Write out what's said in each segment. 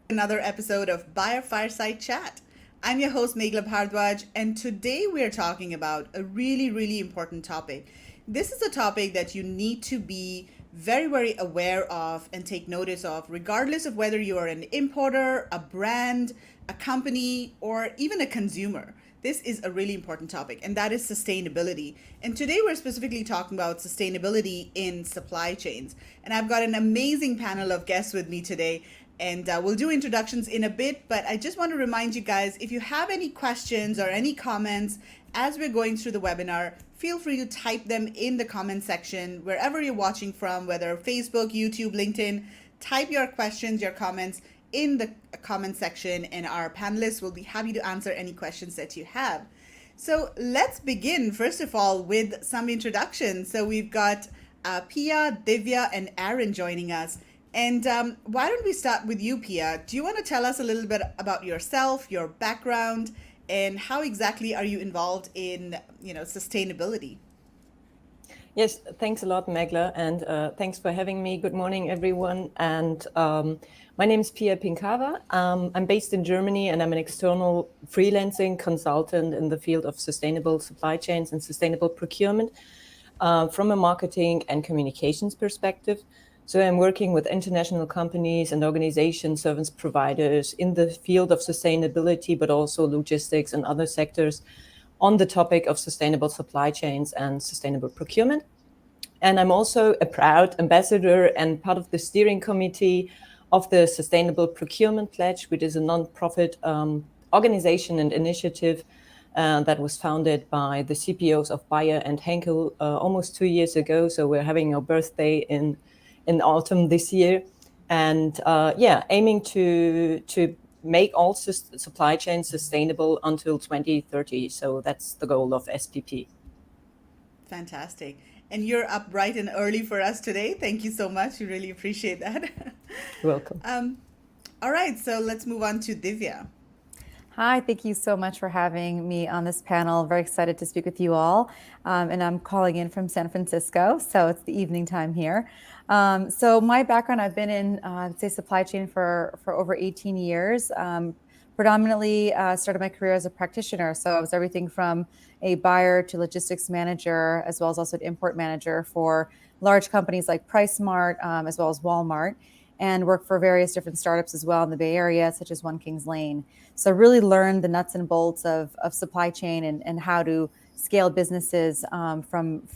Another episode of Buyer Fireside Chat. I'm your host, Meghla Bhardwaj, and today we're talking about a really, really important topic. This is a topic that you need to be very, very aware of and take notice of, regardless of whether you are an importer, a brand, a company, or even a consumer. This is a really important topic, and that is sustainability. And today we're specifically talking about sustainability in supply chains. And I've got an amazing panel of guests with me today. And we'll do introductions in a bit, but I just want to remind you guys, if you have any questions or any comments as we're going through the webinar, feel free to type them in the comment section wherever you're watching from, whether Facebook, YouTube, LinkedIn. Type your questions, your comments in the comment section, and our panelists will be happy to answer any questions that you have. So let's begin, first of all, with some introductions. So we've got Pia, Divya, and Aaron joining us. And why don't we start with you, Pia? Do you want to tell us a little bit about yourself, your background, and how exactly are you involved in, sustainability? Yes, thanks a lot, Megla, and thanks for having me. Good morning, everyone. And my name is Pia Pinkava. I'm based in Germany, and I'm an external freelancing consultant in the field of sustainable supply chains and sustainable procurement from a marketing and communications perspective. So I'm working with international companies and organizations, service providers in the field of sustainability, but also logistics and other sectors on the topic of sustainable supply chains and sustainable procurement. And I'm also a proud ambassador and part of the steering committee of the Sustainable Procurement Pledge, which is a nonprofit organization and initiative that was founded by the CPOs of Bayer and Henkel almost 2 years ago. So we're having our birthday in autumn this year, and aiming to make all supply chains sustainable until 2030. So that's the goal of SPP. Fantastic. And you're up bright and early for us today. Thank you so much. We really appreciate that. You're welcome. All right, so let's move on to Divya. Hi, thank you so much for having me on this panel. Very excited to speak with you all. And I'm calling in from San Francisco, so it's the evening time here. So my background, I've been in, supply chain for over 18 years. Predominantly started my career as a practitioner. So I was everything from a buyer to logistics manager, as well as also an import manager for large companies like PriceSmart, as well as Walmart, and worked for various different startups as well in the Bay Area, such as One Kings Lane. So really learned the nuts and bolts of supply chain and how to scale businesses from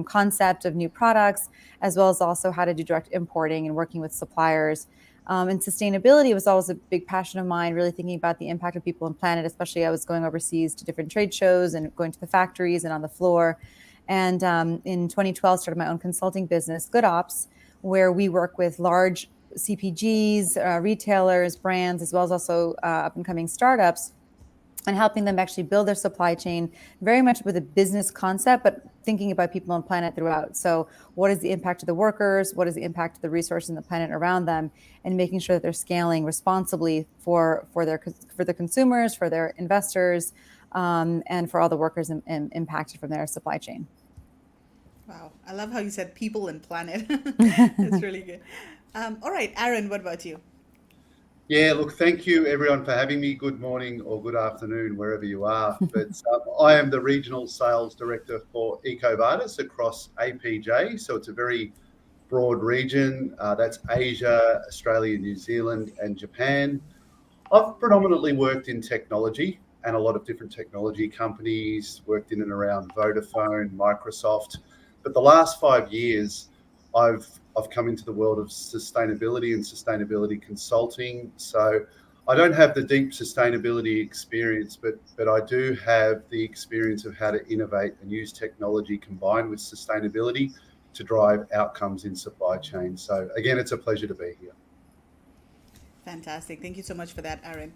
concept of new products, as well as also how to do direct importing and working with suppliers. And sustainability was always a big passion of mine, really thinking about the impact of people and planet, especially I was going overseas to different trade shows and going to the factories and on the floor. And in 2012, started my own consulting business, Good Ops, where we work with large CPGs, retailers, brands, as well as also up-and-coming startups, and helping them actually build their supply chain very much with a business concept, but thinking about people and planet throughout. So what is the impact of the workers? What is the impact of the resources and the planet around them? And making sure that they're scaling responsibly for the consumers, for their investors, and for all the workers impacted from their supply chain. Wow, I love how you said people and planet. That's really good. All right, Aaron, what about you? Yeah, look, thank you everyone for having me. Good morning or good afternoon, wherever you are. But I am the Regional Sales Director for EcoVadis across APJ. So it's a very broad region. That's Asia, Australia, New Zealand, and Japan. I've predominantly worked in technology and a lot of different technology companies, worked in and around Vodafone, Microsoft. But the last 5 years, I've come into the world of sustainability and sustainability consulting. So I don't have the deep sustainability experience, but I do have the experience of how to innovate and use technology combined with sustainability to drive outcomes in supply chain. So again, it's a pleasure to be here. Fantastic. Thank you so much for that, Aaron.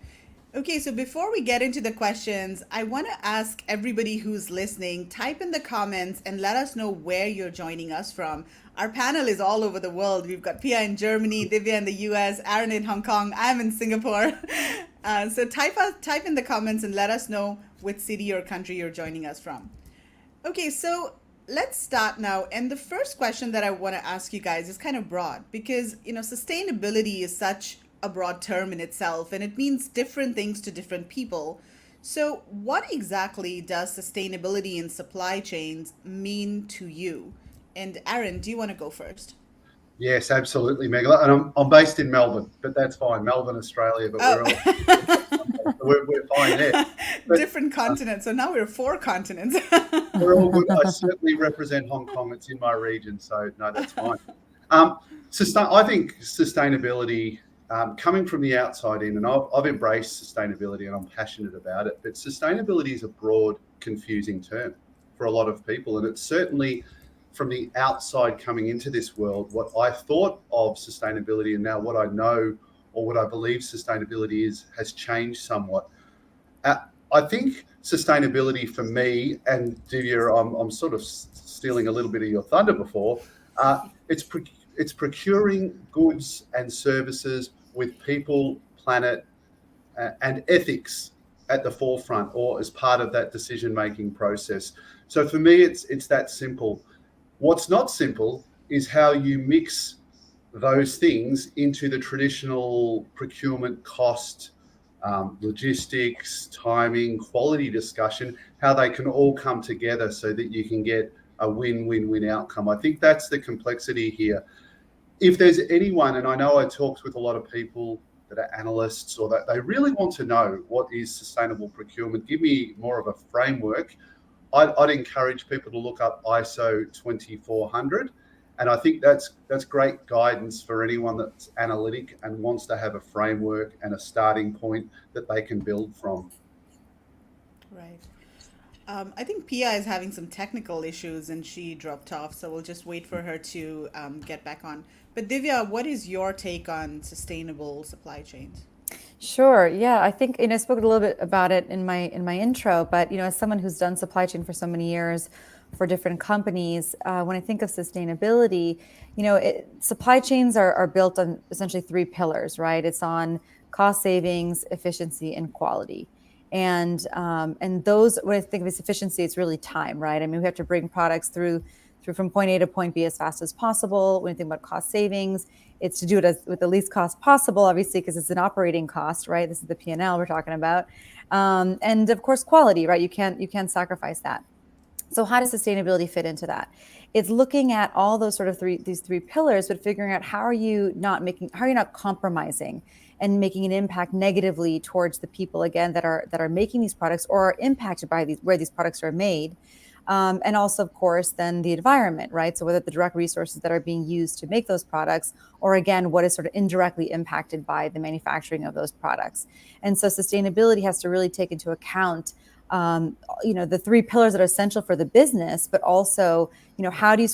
Okay, so before we get into the questions, I want to ask everybody who's listening, type in the comments and let us know where you're joining us from. Our panel is all over the world. We've got Pia in Germany, Divya in the US, Aaron in Hong Kong, I'm in Singapore. So type in the comments and let us know which city or country you're joining us from. Okay, so let's start now. And the first question that I want to ask you guys is kind of broad because, sustainability is such a broad term in itself, and it means different things to different people. So, what exactly does sustainability in supply chains mean to you? And Aaron, do you want to go first? Yes, absolutely, Megala. And I'm based in Melbourne, but that's fine. Melbourne, Australia, but Oh, we're fine there. But different continents. So now we're four continents. we're all good. I certainly represent Hong Kong. It's in my region, so no, that's fine. Um, I think sustainability, coming from the outside in, and I've embraced sustainability and I'm passionate about it, but sustainability is a broad, confusing term for a lot of people. And it's certainly from the outside coming into this world, what I thought of sustainability and now what I know or what I believe sustainability is has changed somewhat. I think sustainability for me, and Divya, I'm sort of stealing a little bit of your thunder before, it's procuring goods and services with people, planet, and ethics at the forefront or as part of that decision-making process. So for me, it's that simple. What's not simple is how you mix those things into the traditional procurement cost, logistics, timing, quality discussion, how they can all come together so that you can get a win-win-win outcome. I think that's the complexity here. If there's anyone, and I know I talked with a lot of people that are analysts or that they really want to know what is sustainable procurement, give me more of a framework. I'd encourage people to look up ISO 2400. And I think that's great guidance for anyone that's analytic and wants to have a framework and a starting point that they can build from. Right. I think Pia is having some technical issues and she dropped off, so we'll just wait for her to get back on. But Divya, what is your take on sustainable supply chains? Sure. Yeah, I think I spoke a little bit about it in my intro, but as someone who's done supply chain for so many years for different companies, when I think of sustainability, supply chains are built on essentially three pillars, right? It's on cost savings, efficiency, and quality. And those, when I think of efficiency, it's really time, right? I mean, we have to bring products through from point A to point B as fast as possible. When you think about cost savings, it's to do it with the least cost possible, obviously, because it's an operating cost, right? This is the P&L we're talking about, and of course, quality, right? You can't sacrifice that. So how does sustainability fit into that? It's looking at all those sort of these three pillars, but figuring out how are you not compromising and making an impact negatively towards the people, again, that are making these products or are impacted by where these products are made. And also, of course, then the environment, right? So whether the direct resources that are being used to make those products, or again, what is sort of indirectly impacted by the manufacturing of those products. And so sustainability has to really take into account the three pillars that are essential for the business, but also, how do you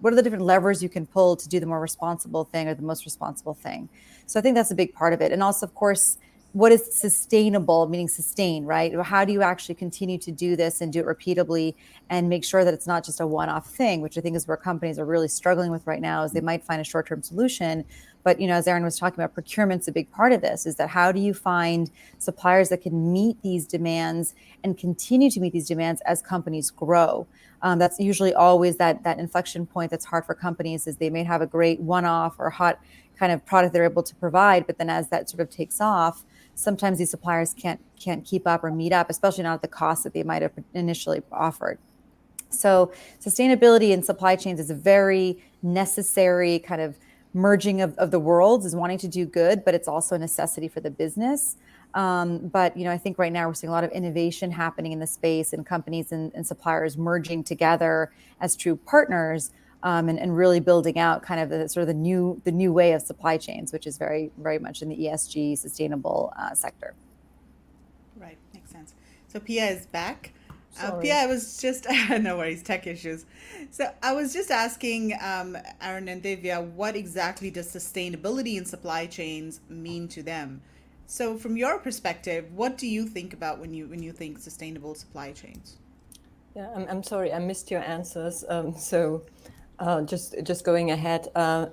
what are the different levers you can pull to do the more responsible thing or the most responsible thing? So I think that's a big part of it. And also, of course, what is sustainable, meaning sustain, right? How do you actually continue to do this and do it repeatably and make sure that it's not just a one-off thing, which I think is where companies are really struggling with right now, is they might find a short-term solution. But, as Aaron was talking about, procurement's a big part of this, is that how do you find suppliers that can meet these demands and continue to meet these demands as companies grow? That's usually always that inflection point that's hard for companies, is they may have a great one-off or hot kind of product they're able to provide, but then as that sort of takes off, sometimes these suppliers can't keep up or meet up, especially not at the cost that they might have initially offered. So sustainability in supply chains is a very necessary kind of merging of the worlds, is wanting to do good, but it's also a necessity for the business. But I think right now we're seeing a lot of innovation happening in the space, and companies and suppliers merging together as true partners, and really building out kind of the new way of supply chains, which is very, very much in the ESG sustainable sector. Right, makes sense. So Pia is back. Sorry. Pia, I was just, no worries, tech issues. So I was just asking Aaron and Divya, what exactly does sustainability in supply chains mean to them? So from your perspective, what do you think about when you think sustainable supply chains? Yeah, I'm sorry, I missed your answers. Just going ahead.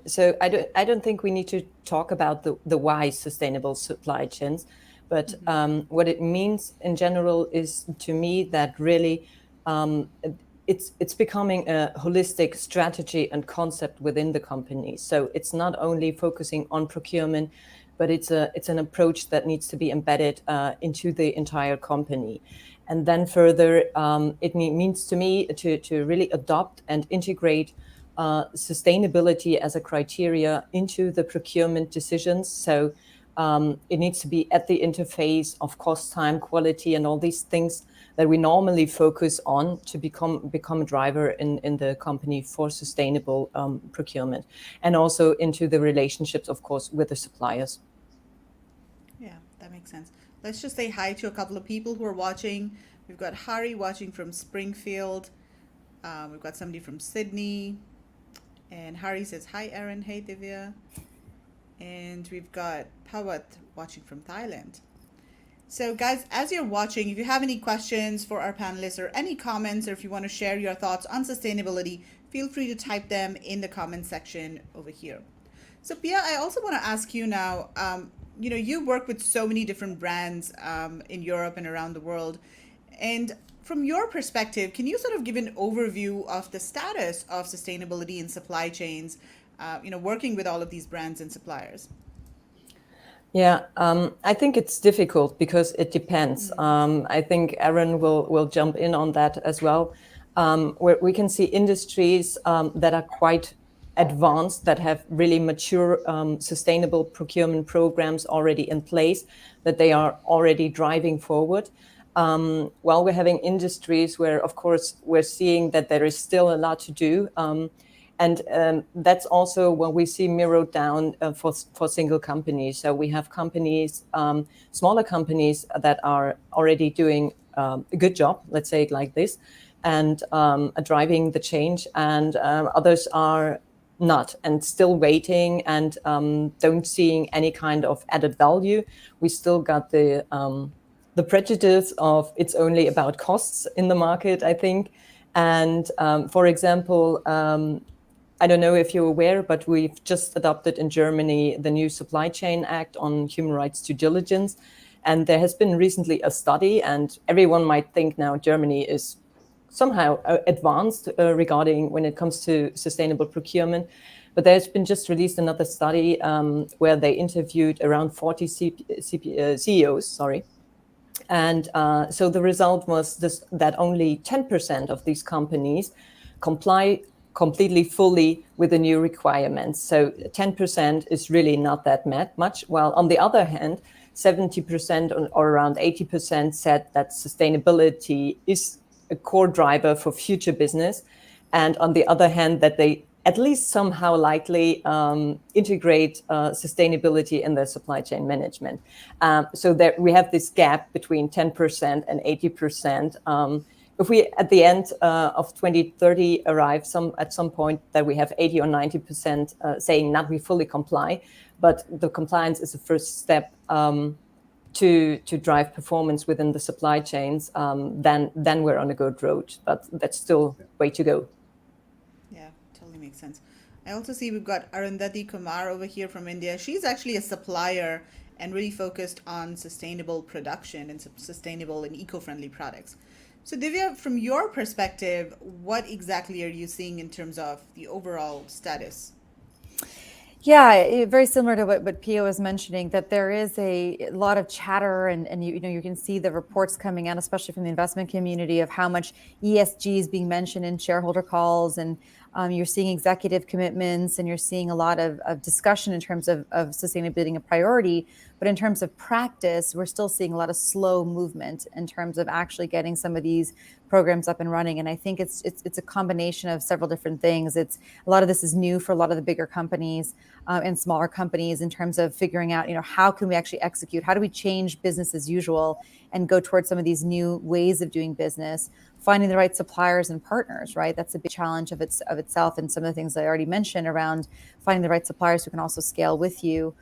So I don't think we need to talk about the why sustainable supply chains, but what it means in general is, to me, that really it's becoming a holistic strategy and concept within the company. So it's not only focusing on procurement but it's an approach that needs to be embedded into the entire company. And then further, it means to me to really adopt and integrate sustainability as a criteria into the procurement decisions. So it needs to be at the interface of cost, time, quality, and all these things that we normally focus on to become a driver in the company for sustainable procurement, and also into the relationships, of course, with the suppliers. Yeah, that makes sense. Let's just say hi to a couple of people who are watching. We've got Hari watching from Springfield. We've got somebody from Sydney. And Hari says, hi, Aaron. Hey, Divya. And we've got Pawat watching from Thailand. So, guys, as you're watching, if you have any questions for our panelists or any comments, or if you want to share your thoughts on sustainability, feel free to type them in the comment section over here. So, Pia, I also want to ask you now, you work with so many different brands in Europe and around the world. And from your perspective, can you sort of give an overview of the status of sustainability in supply chains, working with all of these brands and suppliers? Yeah, I think it's difficult because it depends. I think Aaron will jump in on that as well. Where we can see industries that are quite advanced, that have really mature sustainable procurement programs already in place, that they are already driving forward. While we're having industries where, of course, we're seeing that there is still a lot to do. And that's also what we see mirrored down for single companies. So we have companies, smaller companies that are already doing a good job, let's say it like this, and driving the change, and others are not, and still waiting and don't seeing any kind of added value. We still got the prejudice of it's only about costs in the market, I think. And for example, I don't know if you're aware, but we've just adopted in Germany the new Supply Chain Act on human rights due diligence. And there has been recently a study, and everyone might think now Germany is somehow advanced regarding when it comes to sustainable procurement. But there's been just released another study where they interviewed around 40 CEOs, And so the result was that only 10% of these companies comply completely fully with the new requirements. So 10% is really not that much. While on the other hand, 70% or around 80% said that sustainability is a core driver for future business. And on the other hand, that they at least somehow likely integrate sustainability in their supply chain management. So that we have this gap between 10% and 80%. If we, at the end of 2030, arrive at some point that we have 80 or 90% saying not we fully comply, but the compliance is the first step to drive performance within the supply chains, then we're on a good road. But that's still way to go. Yeah, totally makes sense. I also see we've got Arundhati Kumar over here from India. She's actually a supplier and really focused on sustainable production and sustainable and eco-friendly products. So Divya, from your perspective, what exactly are you seeing in terms of the overall status? Yeah, very similar to what Pia was mentioning, that there is a lot of chatter, and you can see the reports coming out, especially from the investment community, of how much ESG is being mentioned in shareholder calls, and you're seeing executive commitments, and you're seeing a lot of discussion in terms of sustainability being a priority. But in terms of practice, we're still seeing a lot of slow movement in terms of actually getting some of these programs up and running. And I think it's a combination of several different things. It's a lot of this is new for a lot of the bigger companies and smaller companies in terms of figuring out, how can we actually execute? How do we change business as usual and go towards some of these new ways of doing business? Finding the right suppliers and partners, right? That's a big challenge of itself. And some of the things I already mentioned around finding the right suppliers who can also scale with you.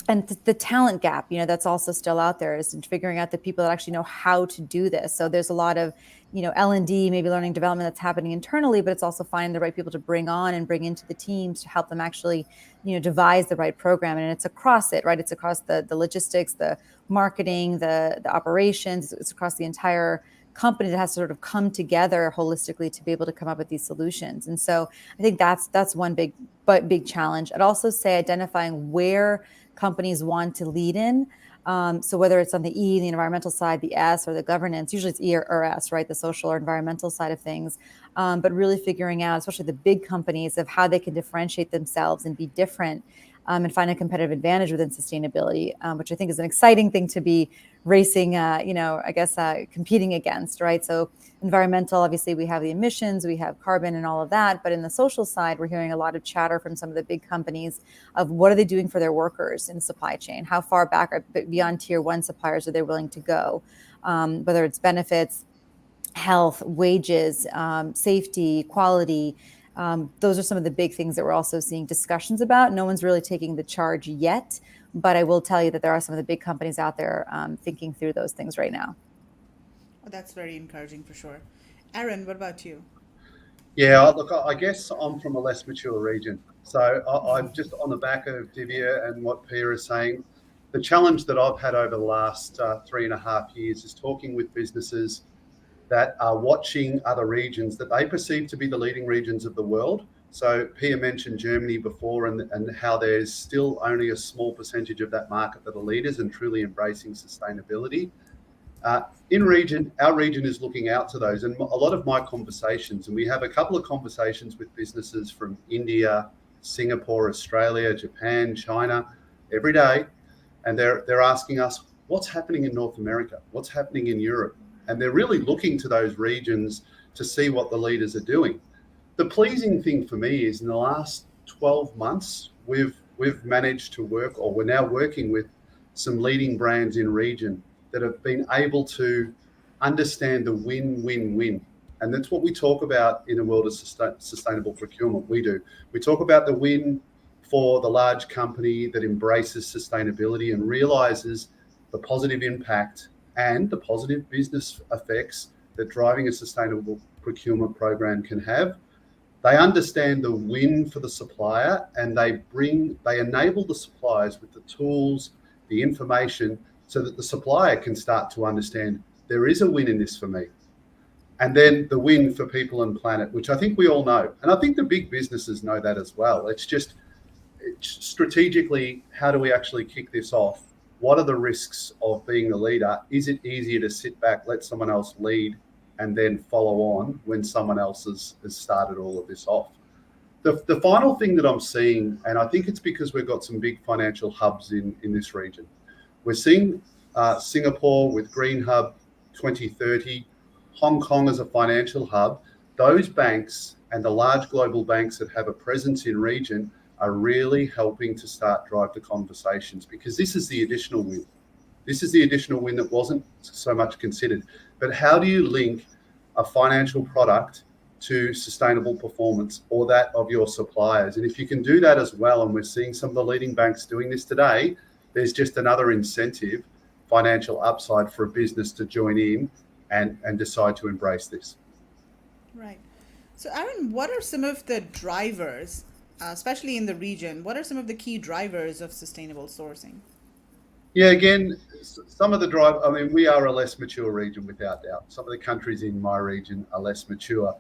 And the talent gap, that's also still out there, is figuring out the people that actually know how to do this. So there's a lot of, L&D, maybe learning development that's happening internally, but it's also finding the right people to bring on and bring into the teams to help them actually, devise the right program. And it's across it, right? It's across the logistics, the marketing, the operations. It's across the entire company that has to sort of come together holistically to be able to come up with these solutions. And so I think that's one big challenge. I'd also say identifying where companies want to lead in. So whether it's on the E, the environmental side, the S, or the governance, usually it's E or S, right? The social or environmental side of things. But really figuring out, especially the big companies, of how they can differentiate themselves and be different, and find a competitive advantage within sustainability, which I think is an exciting thing to be racing, competing against, right? So environmental, obviously we have the emissions, we have carbon and all of that. But in the social side, we're hearing a lot of chatter from some of the big companies of what are they doing for their workers in the supply chain? How far back beyond tier 1 suppliers are they willing to go? Whether it's benefits, health, wages, safety, quality. Those are some of the big things that we're also seeing discussions about. No one's really taking the charge yet, but I will tell you that there are some of the big companies out there thinking through those things right now. Oh, that's very encouraging for sure. Aaron, what about you? Yeah, look, I guess I'm from a less mature region. So I'm just on the back of Divya and what Pia is saying. The challenge that I've had over the last 3.5 years is talking with businesses that are watching other regions that they perceive to be the leading regions of the world. So Pia mentioned Germany before and how there's still only a small percentage of that market that are leaders and truly embracing sustainability. Our region is looking out to those. And a lot of my conversations, and we have a couple of conversations with businesses from India, Singapore, Australia, Japan, China, every day. And they're asking us, what's happening in North America? What's happening in Europe? And they're really looking to those regions to see what the leaders are doing. The pleasing thing for me is in the last 12 months, we've managed to work, or we're now working with some leading brands in region that have been able to understand the win-win-win. And that's what we talk about in the world of sustainable procurement. We talk about the win for the large company that embraces sustainability and realizes the positive impact and the positive business effects that driving a sustainable procurement program can have. They understand the win for the supplier, and they enable the suppliers with the tools, the information, so that the supplier can start to understand there is a win in this for me. And then the win for people and planet, which I think we all know. And I think the big businesses know that as well. It's just strategically, how do we actually kick this off? What are the risks of being the leader? Is it easier to sit back, let someone else lead, and then follow on when someone else has started all of this off? The final thing that I'm seeing, and I think it's because we've got some big financial hubs in this region. We're seeing Singapore with Green Hub 2030, Hong Kong as a financial hub. Those banks and the large global banks that have a presence in region are really helping to start drive the conversations, because this is the additional win. This is the additional win that wasn't so much considered. But how do you link a financial product to sustainable performance or that of your suppliers? And if you can do that as well, and we're seeing some of the leading banks doing this today, there's just another incentive, financial upside for a business to join in and decide to embrace this. Right. So, Aaron, what are some of the drivers, especially in the region, what are some of the key drivers of sustainable sourcing? Yeah, again, some of the drive, I mean, we are a less mature region without doubt. Some of the countries in my region are less mature.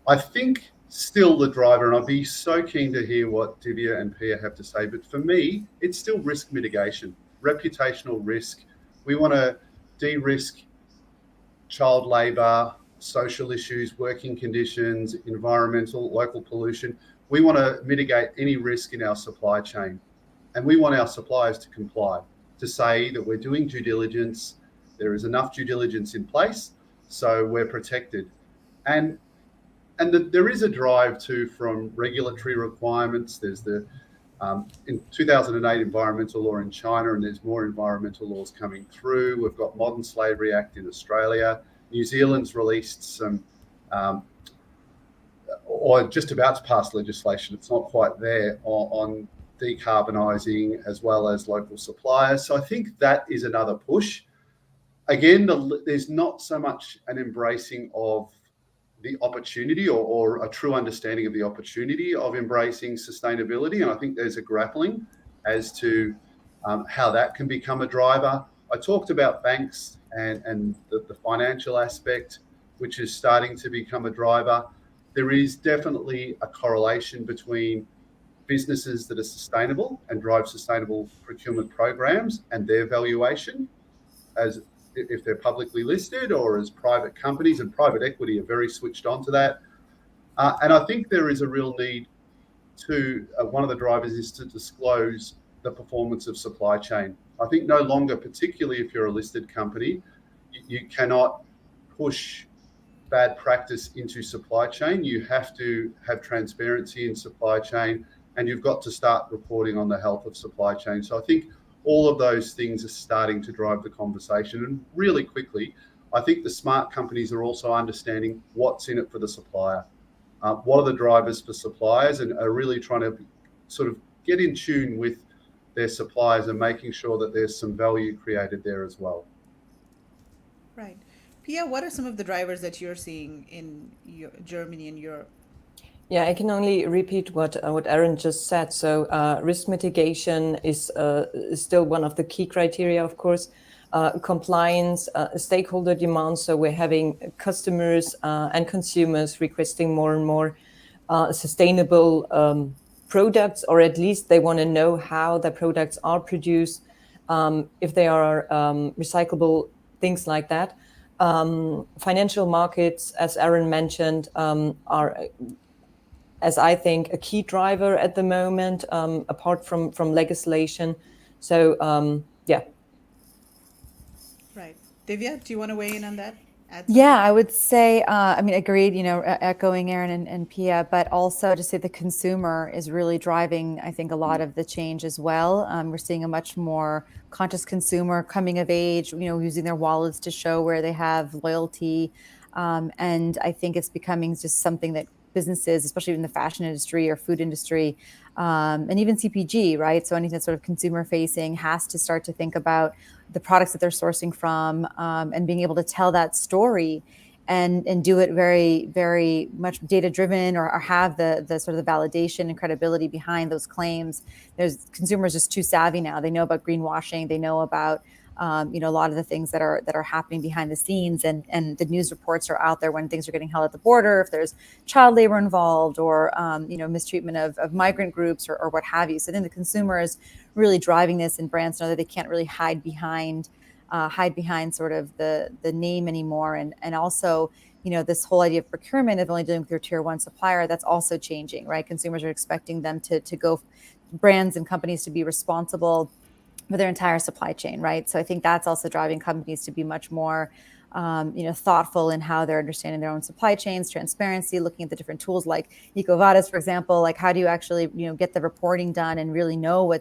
I think still the driver, and I'd be so keen to hear what Divya and Pia have to say, but for me, it's still risk mitigation, reputational risk. We want to de-risk child labour, social issues, working conditions, environmental, local pollution. We want to mitigate any risk in our supply chain. And we want our suppliers to comply, to say that we're doing due diligence, there is enough due diligence in place, so we're protected. And there is a drive too from regulatory requirements. There's the in 2008 environmental law in China, and there's more environmental laws coming through. We've got Modern Slavery Act in Australia. New Zealand's released some, or just about to pass legislation, it's not quite there, on decarbonising as well as local suppliers. So I think that is another push. Again, there's not so much an embracing of the opportunity or a true understanding of the opportunity of embracing sustainability. And I think there's a grappling as to how that can become a driver. I talked about banks and the financial aspect, which is starting to become a driver. There is definitely a correlation between businesses that are sustainable and drive sustainable procurement programs and their valuation, as if they're publicly listed or as private companies, and private equity are very switched on to that. And I think there is a real need to, one of the drivers is to disclose the performance of supply chain. I think no longer, particularly if you're a listed company, you cannot push bad practice into supply chain. You have to have transparency in supply chain, and you've got to start reporting on the health of supply chain. So I think all of those things are starting to drive the conversation. And really quickly, I think the smart companies are also understanding what's in it for the supplier. What are the drivers for suppliers, and are really trying to sort of get in tune with their suppliers and making sure that there's some value created there as well. Right. Pia, what are some of the drivers that you're seeing in Germany and Europe? Yeah, I can only repeat what Aaron just said. So risk mitigation is still one of the key criteria, of course. Compliance, stakeholder demand. So we're having customers and consumers requesting more and more sustainable products, or at least they want to know how the products are produced, if they are recyclable, things like that. Financial markets, as Aaron mentioned, are, as I think, a key driver at the moment, apart from legislation. So, yeah. Right. Divya, do you want to weigh in on that? Yeah, I would say, agreed, echoing Aaron and Pia, but also to say the consumer is really driving, I think, a lot of the change as well. We're seeing a much more conscious consumer coming of age, using their wallets to show where they have loyalty. And I think it's becoming just something that businesses, especially in the fashion industry or food industry, and even CPG, right? So anything that's sort of consumer facing has to start to think about the products that they're sourcing from, and being able to tell that story and do it very, very much data driven, or have the sort of the validation and credibility behind those claims. There's consumers just too savvy now. They know about greenwashing. They know about a lot of the things that are happening behind the scenes, and the news reports are out there when things are getting held at the border, if there's child labor involved, or mistreatment of migrant groups, or what have you. So then the consumer is really driving this, and brands know that they can't really hide behind sort of the name anymore, and also this whole idea of procurement, of only dealing with your tier one supplier, that's also changing, right? Consumers are expecting them to go, brands and companies, to be responsible for their entire supply chain, right? So I think that's also driving companies to be much more, thoughtful in how they're understanding their own supply chains, transparency, looking at the different tools like EcoVadis, for example. Like, how do you actually, get the reporting done and really know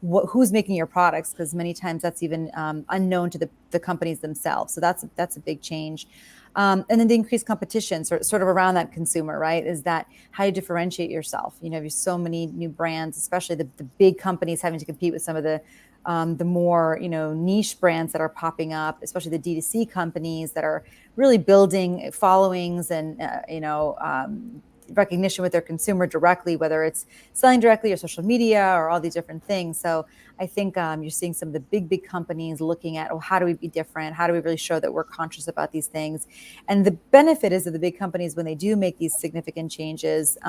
who's making your products? Because many times that's even unknown to the companies themselves. So that's a big change. And then the increased competition, sort of around that consumer, right? Is that how you differentiate yourself? There's so many new brands, especially the big companies, having to compete with some of the more niche brands that are popping up, especially the D2C companies that are really building followings and recognition with their consumer directly, whether it's selling directly or social media or all these different things. So I think you're seeing some of the big companies looking at, how do we be different? How do we really show that we're conscious about these things? And the benefit is that the big companies, when they do make these significant changes,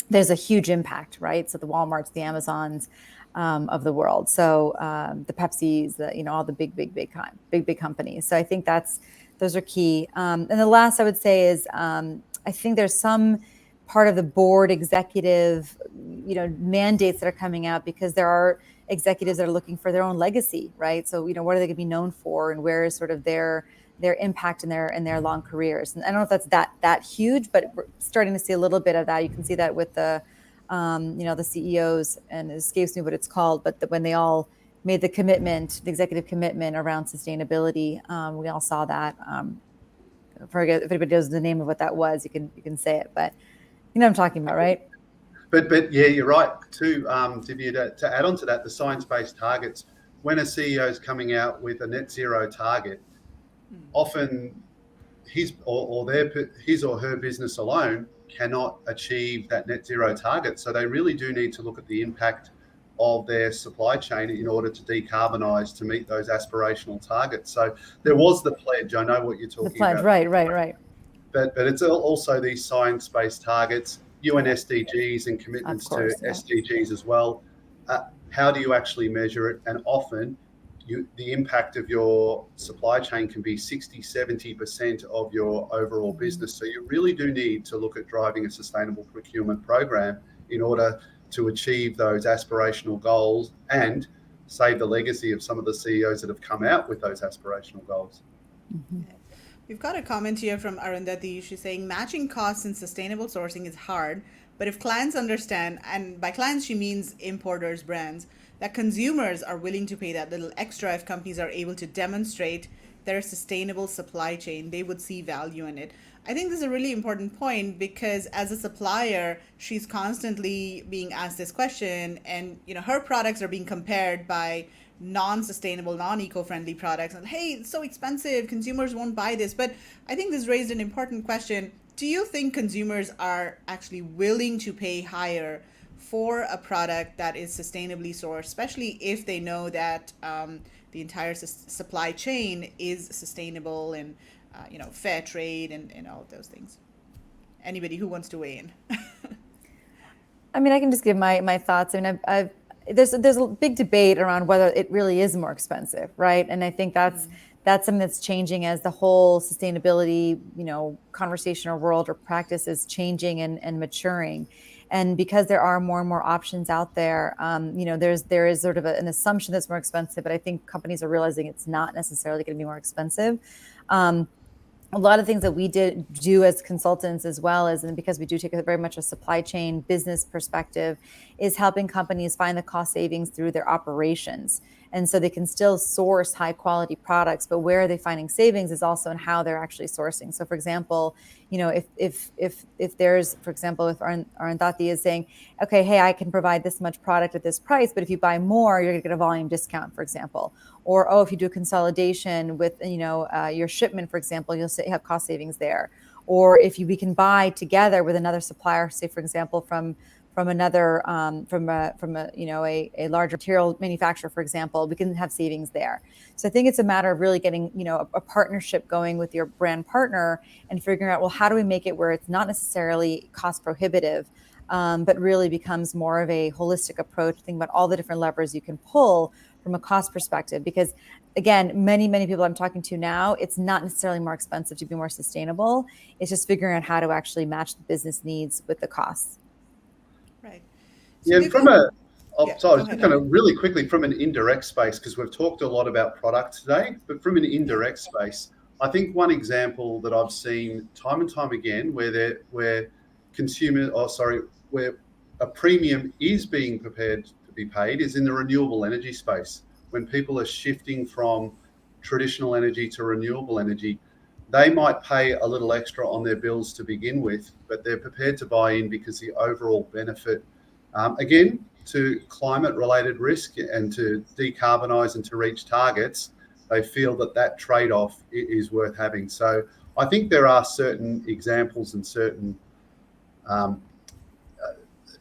there's a huge impact, right? So the Walmarts, the Amazons of the world. So the Pepsis, all the big companies. So I think those are key. And the last I would say is, I think there's some part of the board executive, mandates that are coming out, because there are executives that are looking for their own legacy, right? So, what are they going to be known for, and where is sort of their impact in their long careers? And I don't know if that's that huge, but we're starting to see a little bit of that. You can see that with the CEOs, and it escapes me what it's called, but when they all made the executive commitment around sustainability, we all saw that. I forget if anybody knows the name of what that was. You can say it, but you know what I'm talking about, right? But yeah, you're right too, Divya, to add on to that, the science-based targets. When a CEO is coming out with a net zero target, often his or her business alone cannot achieve that net zero target. So they really do need to look at the impact of their supply chain in order to decarbonize, to meet those aspirational targets. So there was the pledge. I know what you're talking about. Right. But it's also these science-based targets. UN SDGs and commitments to yeah. SDGs as well. How do you actually measure it? And often the impact of your supply chain can be 60, 70% of your overall business. So you really do need to look at driving a sustainable procurement program in order to achieve those aspirational goals and save the legacy of some of the CEOs that have come out with those aspirational goals. We've got a comment here from Arundhati. She's saying matching costs in sustainable sourcing is hard, but if clients understand, and by clients she means importers, brands, that consumers are willing to pay that little extra if companies are able to demonstrate their sustainable supply chain, they would see value in it. I think this is a really important point because as a supplier, she's constantly being asked this question, and her products are being compared by non-sustainable, non-eco-friendly products, and hey, it's so expensive, consumers won't buy this. But I think this raised an important question. Do you think consumers are actually willing to pay higher for a product that is sustainably sourced, especially if they know that the entire supply chain is sustainable and fair trade and all of those things? Anybody who wants to weigh in? I mean, I can just give my thoughts. I mean, there's a big debate around whether it really is more expensive, right? And I think that's something that's changing as the whole sustainability, conversation or world or practice is changing and maturing. And because there are more and more options out there, there is sort of an assumption that's more expensive, but I think companies are realizing it's not necessarily going to be more expensive. A lot of things that we do as consultants as well as, and because we do take very much a supply chain business perspective, is helping companies find the cost savings through their operations. And so they can still source high quality products, but where are they finding savings is also in how they're actually sourcing. So for example, if there's, for example, if Arundhati is saying, okay, hey, I can provide this much product at this price, but if you buy more, you're gonna get a volume discount, for example. Or, if you do consolidation with, your shipment, for example, you'll have cost savings there. Or if we can buy together with another supplier, say, for example, from another, from a larger material manufacturer, for example, we can have savings there. So I think it's a matter of really getting, a partnership going with your brand partner and figuring out, well, how do we make it where it's not necessarily cost prohibitive, but really becomes more of a holistic approach, think about all the different levers you can pull from a cost perspective. Because again, many people I'm talking to now, it's not necessarily more expensive to be more sustainable. It's just figuring out how to actually match the business needs with the costs. Right. So yeah, sorry, just kind of really quickly from an indirect space, because we've talked a lot about product today, but from an indirect space, I think one example that I've seen time and time again where a premium is being prepared to be paid is in the renewable energy space. When people are shifting from traditional energy to renewable energy, they might pay a little extra on their bills to begin with, but they're prepared to buy in because the overall benefit, again, to climate-related risk and to decarbonise and to reach targets, they feel that trade-off is worth having. So I think there are certain examples and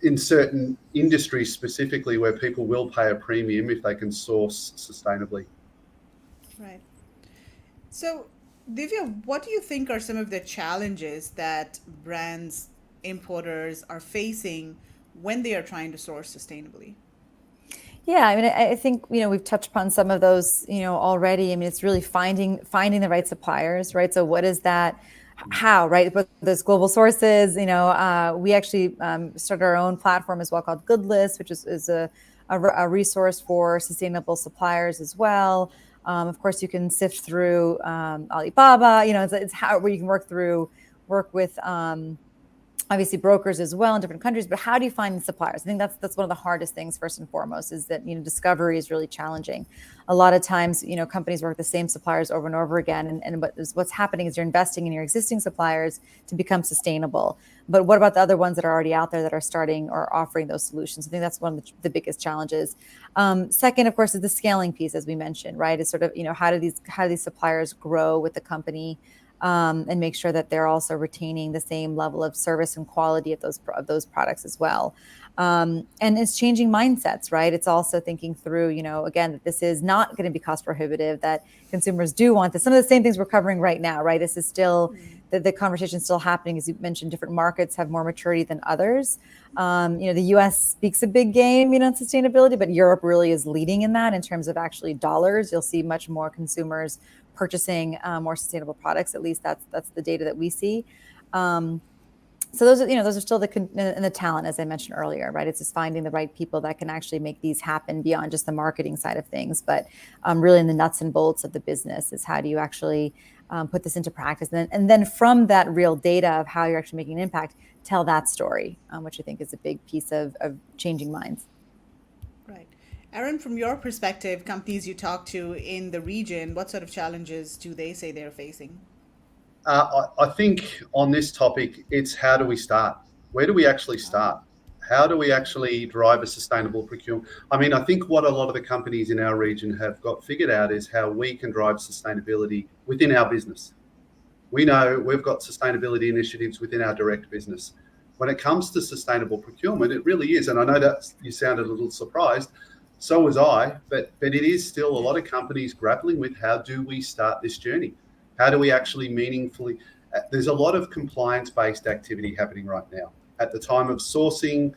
in certain industries specifically where people will pay a premium if they can source sustainably. Right. So, Divya, what do you think are some of the challenges that brands, importers are facing when they are trying to source sustainably? Yeah, I mean, I think, we've touched upon some of those, already. I mean, it's really finding the right suppliers, right? So what is that? How, right? But there's global sources, we actually started our own platform as well called Good List, which is a resource for sustainable suppliers as well. Of course, you can sift through Alibaba, it's how where you can work with obviously brokers as well in different countries, but how do you find the suppliers? I think that's one of the hardest things first and foremost is that, discovery is really challenging. A lot of times, companies work with the same suppliers over and over again. And what's happening is you're investing in your existing suppliers to become sustainable. But what about the other ones that are already out there that are starting or offering those solutions? I think that's one of the biggest challenges. Second, of course, is the scaling piece, as we mentioned, right? Is sort of, how do these suppliers grow with the company? and make sure that they're also retaining the same level of service and quality of those products as well. And it's changing mindsets, right? It's also thinking through, again, that this is not going to be cost prohibitive, that consumers do want this. Some of the same things we're covering right now, right? This is still, the conversation is still happening. As you mentioned, different markets have more maturity than others. The US speaks a big game, in sustainability, but Europe really is leading in that in terms of actually dollars. You'll see much more consumers purchasing more sustainable products. At least that's the data that we see. So those are still the talent, as I mentioned earlier, right? It's just finding the right people that can actually make these happen beyond just the marketing side of things, but really in the nuts and bolts of the business is how do you actually put this into practice, and then from that real data of how you're actually making an impact, tell that story, which I think is a big piece of changing minds. Right. Erin, from your perspective, companies you talk to in the region, what sort of challenges do they say they're facing? I think on this topic, it's how do we start? Where do we actually start? How do we actually drive a sustainable procurement? I mean, I think what a lot of the companies in our region have got figured out is how we can drive sustainability within our business. We know we've got sustainability initiatives within our direct business. When it comes to sustainable procurement, it really is. And I know that you sounded a little surprised. So was I, but it is still a lot of companies grappling with how do we start this journey? How do we actually meaningfully, there's a lot of compliance-based activity happening right now. At the time of sourcing,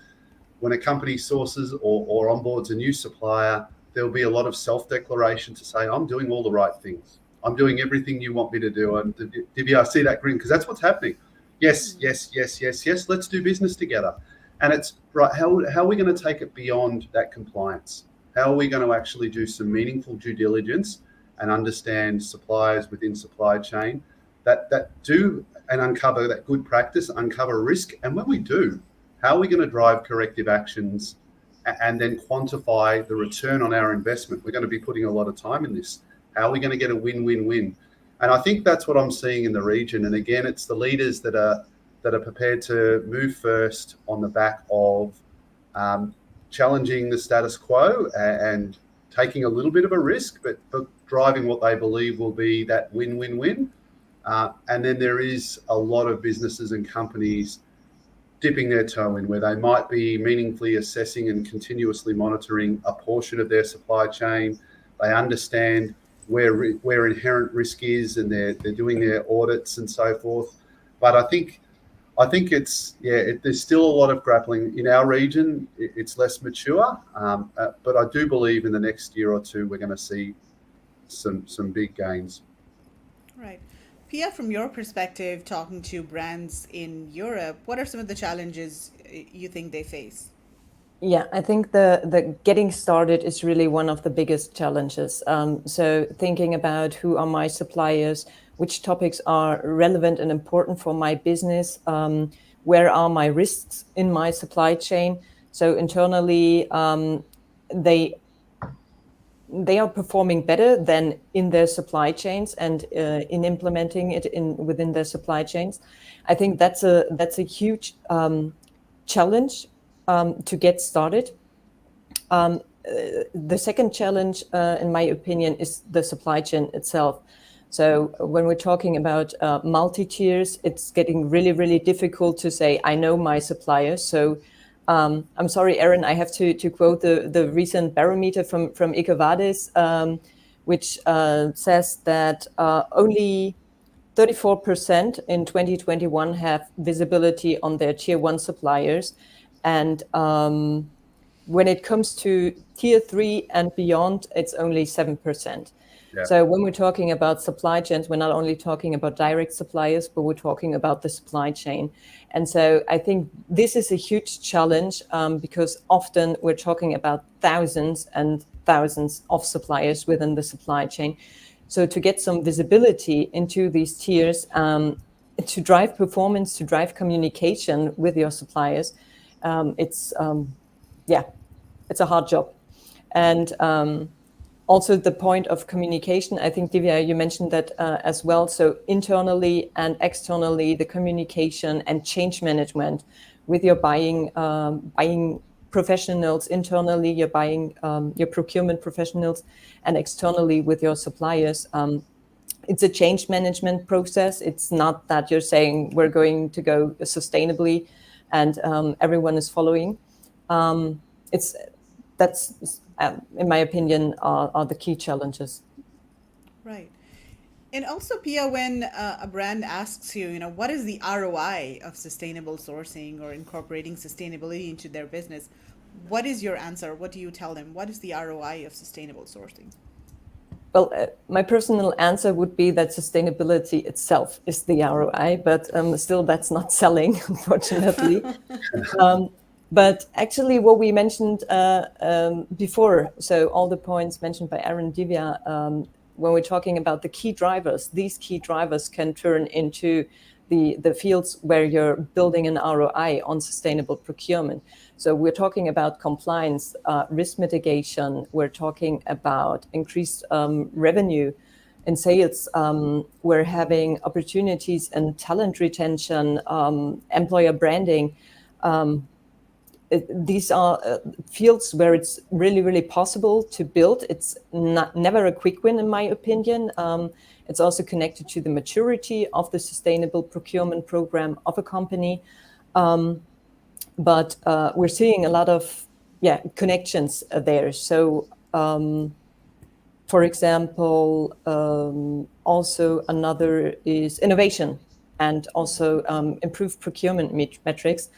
when a company sources or onboards a new supplier, there'll be a lot of self-declaration to say, I'm doing all the right things. I'm doing everything you want me to do. And Divya, I see that grin because that's what's happening. Yes, yes, yes, yes, yes, let's do business together. And it's right, how are we going to take it beyond that compliance? How are we going to actually do some meaningful due diligence and understand suppliers within supply chain that do and uncover that good practice, uncover risk? And when we do, how are we going to drive corrective actions and then quantify the return on our investment? We're going to be putting a lot of time in this. How are we going to get a win-win-win? And I think that's what I'm seeing in the region. And again, it's the leaders that are prepared to move first on the back of challenging the status quo and taking a little bit of a risk, but driving what they believe will be that win-win-win. And then there is a lot of businesses and companies dipping their toe in where they might be meaningfully assessing and continuously monitoring a portion of their supply chain. They understand where inherent risk is, and they're doing their audits and so forth. But I think it's there's still a lot of grappling in our region. It's less mature, but I do believe in the next year or two we're going to see some big gains. Right. Pia, from your perspective, talking to brands in Europe, what are some of the challenges you think they face? Yeah, I think the getting started is really one of the biggest challenges. So thinking about who are my suppliers, which topics are relevant and important for my business, where are my risks in my supply chain. So internally, they are performing better than in their supply chains and in implementing it within their supply chains. I think that's a huge challenge to get started. The second challenge, in my opinion, is the supply chain itself. So when we're talking about multi-tiers, it's getting really, really difficult to say, I know my suppliers. So I'm sorry, Erin, I have to quote the recent barometer from EcoVadis, which says that only 34% in 2021 have visibility on their tier 1 suppliers. And when it comes to tier 3 and beyond, it's only 7%. Yeah. So when we're talking about supply chains, we're not only talking about direct suppliers, but we're talking about the supply chain. And so I think this is a huge challenge because often we're talking about thousands and thousands of suppliers within the supply chain. So to get some visibility into these tiers, to drive performance, to drive communication with your suppliers, it's a hard job. And also the point of communication, I think, Divya, you mentioned that as well. So internally and externally, the communication and change management with your buying professionals, internally, your procurement professionals, and externally with your suppliers it's a change management process. It's not that you're saying we're going to go sustainably and everyone is following. That's in my opinion, are the key challenges. Right. And also, Pia, when a brand asks you, what is the ROI of sustainable sourcing or incorporating sustainability into their business, what is your answer? What do you tell them? What is the ROI of sustainable sourcing? Well, my personal answer would be that sustainability itself is the ROI, but still that's not selling, unfortunately. But actually what we mentioned before, so all the points mentioned by Aaron Divya, when we're talking about the key drivers, these key drivers can turn into the fields where you're building an ROI on sustainable procurement. So we're talking about compliance, risk mitigation. We're talking about increased revenue and sales. We're having opportunities and talent retention, employer branding. These are fields where it's really, really possible to build. It's never a quick win, in my opinion. It's also connected to the maturity of the sustainable procurement program of a company. But we're seeing a lot of connections there. So, for example, also another is innovation and also improved procurement metrics.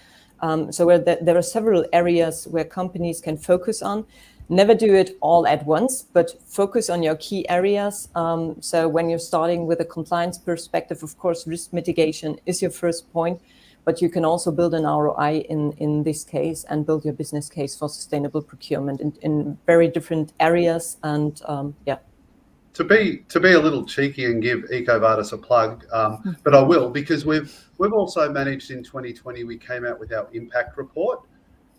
So where there are several areas where companies can focus on. Never do it all at once, but focus on your key areas. So when you're starting with a compliance perspective, of course, risk mitigation is your first point, but you can also build an ROI in this case and build your business case for sustainable procurement in very different areas. And To be a little cheeky and give EcoVadis a plug, but I will, because we've also managed in 2020, we came out with our impact report,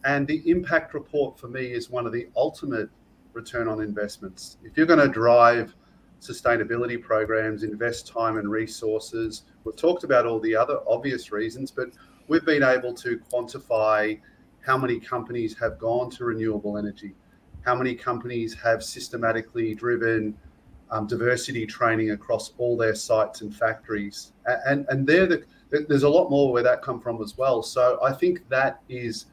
and the impact report for me is one of the ultimate return on investments. If you're going to drive sustainability programs, invest time and resources, we've talked about all the other obvious reasons, but we've been able to quantify how many companies have gone to renewable energy, how many companies have systematically driven diversity training across all their sites and factories, and there's a lot more where that come from as well. So I think that is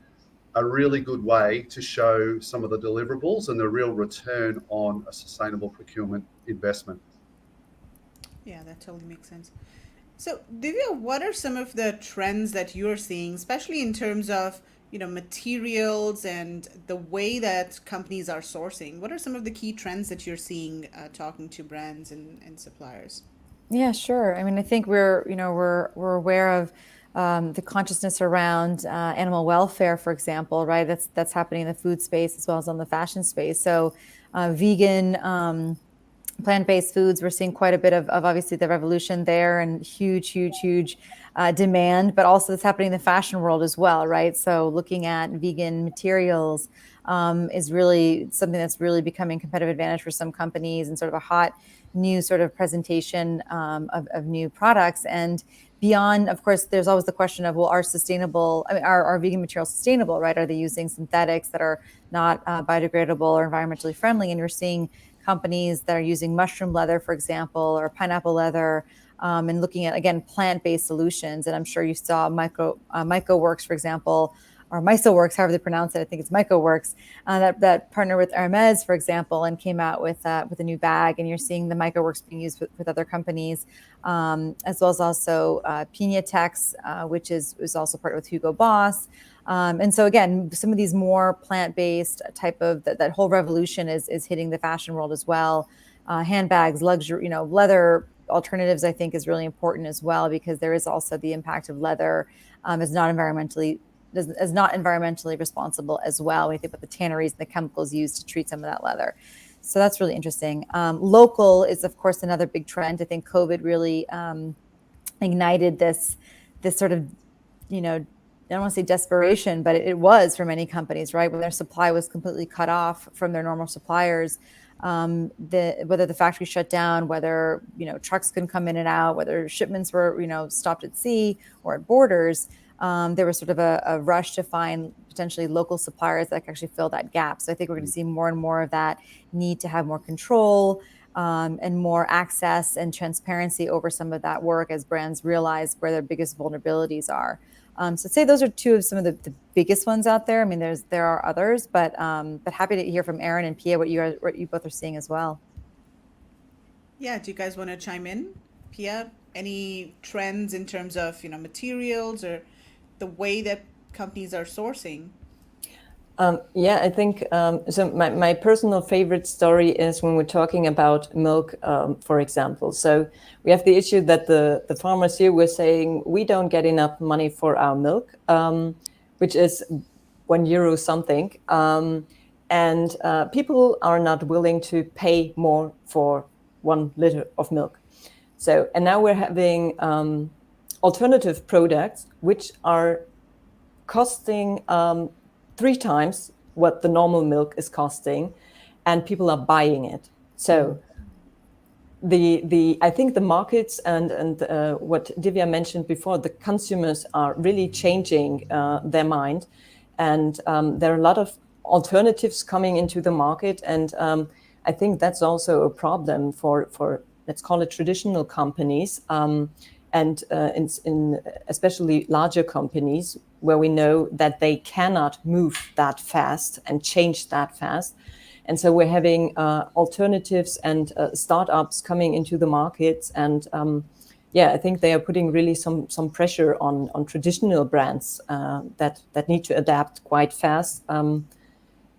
a really good way to show some of the deliverables and the real return on a sustainable procurement investment. Yeah, that totally makes sense. So, Divya, what are some of the trends that you're seeing, especially in terms of, materials and the way that companies are sourcing? What are some of the key trends that you're seeing talking to brands and suppliers? Yeah, sure. I mean, I think we're aware of the consciousness around animal welfare, for example, right? That's happening in the food space as well as on the fashion space. So, vegan, plant-based foods, we're seeing quite a bit of obviously the revolution there and huge demand, but also it's happening in the fashion world as well, right? So looking at vegan materials is really something that's really becoming competitive advantage for some companies and sort of a hot new sort of presentation of new products. And beyond, of course, there's always the question of, well, are vegan materials sustainable, right? Are they using synthetics that are not biodegradable or environmentally friendly? And you're seeing companies that are using mushroom leather, for example, or pineapple leather, and looking at, again, plant-based solutions. And I'm sure you saw MycoWorks, for example, or MysoWorks, however they pronounce it. I think it's MycoWorks, that partner with Hermes, for example, and came out with a new bag. And you're seeing the MycoWorks being used with other companies, as well as also Pinatex, which is also partnered with Hugo Boss. And so again, some of these more plant-based type of that whole revolution is hitting the fashion world as well. Handbags, luxury, leather alternatives, I think is really important as well, because there is also the impact of leather as not environmentally responsible as well. We think about the tanneries and the chemicals used to treat some of that leather. So that's really interesting. Local is, of course, another big trend. I think COVID really ignited this sort of, I don't want to say desperation, but it was for many companies, right? When their supply was completely cut off from their normal suppliers, whether the factory shut down, whether, trucks couldn't come in and out, whether shipments were, stopped at sea or at borders, there was sort of a rush to find potentially local suppliers that can actually fill that gap. So I think we're going to see more and more of that need to have more control and more access and transparency over some of that work as brands realize where their biggest vulnerabilities are. So I'd say those are two of some of the biggest ones out there. I mean, there are others, but happy to hear from Aaron and Pia what you both are seeing as well. Yeah, do you guys want to chime in? Pia, any trends in terms of, materials or the way that companies are sourcing? Yeah, I think so. My personal favorite story is when we're talking about milk, for example. So we have the issue that the farmers here were saying we don't get enough money for our milk, which is €1 something, and people are not willing to pay more for 1 liter of milk. So, and now we're having alternative products which are costing 3 times what the normal milk is costing, and people are buying it. So I think the markets and what Divya mentioned before, the consumers are really changing their mind, and there are a lot of alternatives coming into the market, and I think that's also a problem for let's call it traditional companies, and in especially larger companies where we know that they cannot move that fast and change that fast. And so we're having alternatives and startups coming into the markets. And I think they are putting really some pressure on traditional brands that need to adapt quite fast,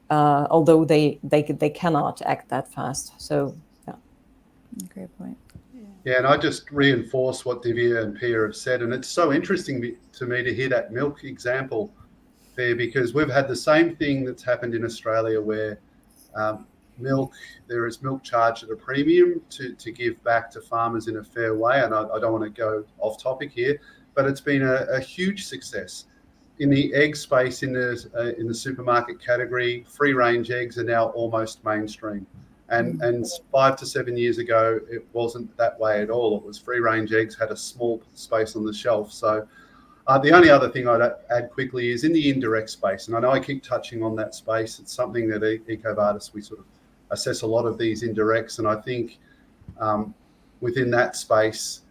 although they cannot act that fast. So, yeah. Great point. Yeah, and I just reinforce what Divya and Pia have said. And it's so interesting to me to hear that milk example there, because we've had the same thing that's happened in Australia where there is milk charged at a premium to give back to farmers in a fair way. And I don't want to go off topic here, but it's been a huge success. In the egg space, in the supermarket category, free range eggs are now almost mainstream. And 5 to 7 years ago, it wasn't that way at all. It was free range eggs had a small space on the shelf. So the only other thing I'd add quickly is in the indirect space. And I know I keep touching on that space. It's something that EcoVadis, we sort of assess a lot of these indirects. And I think within that space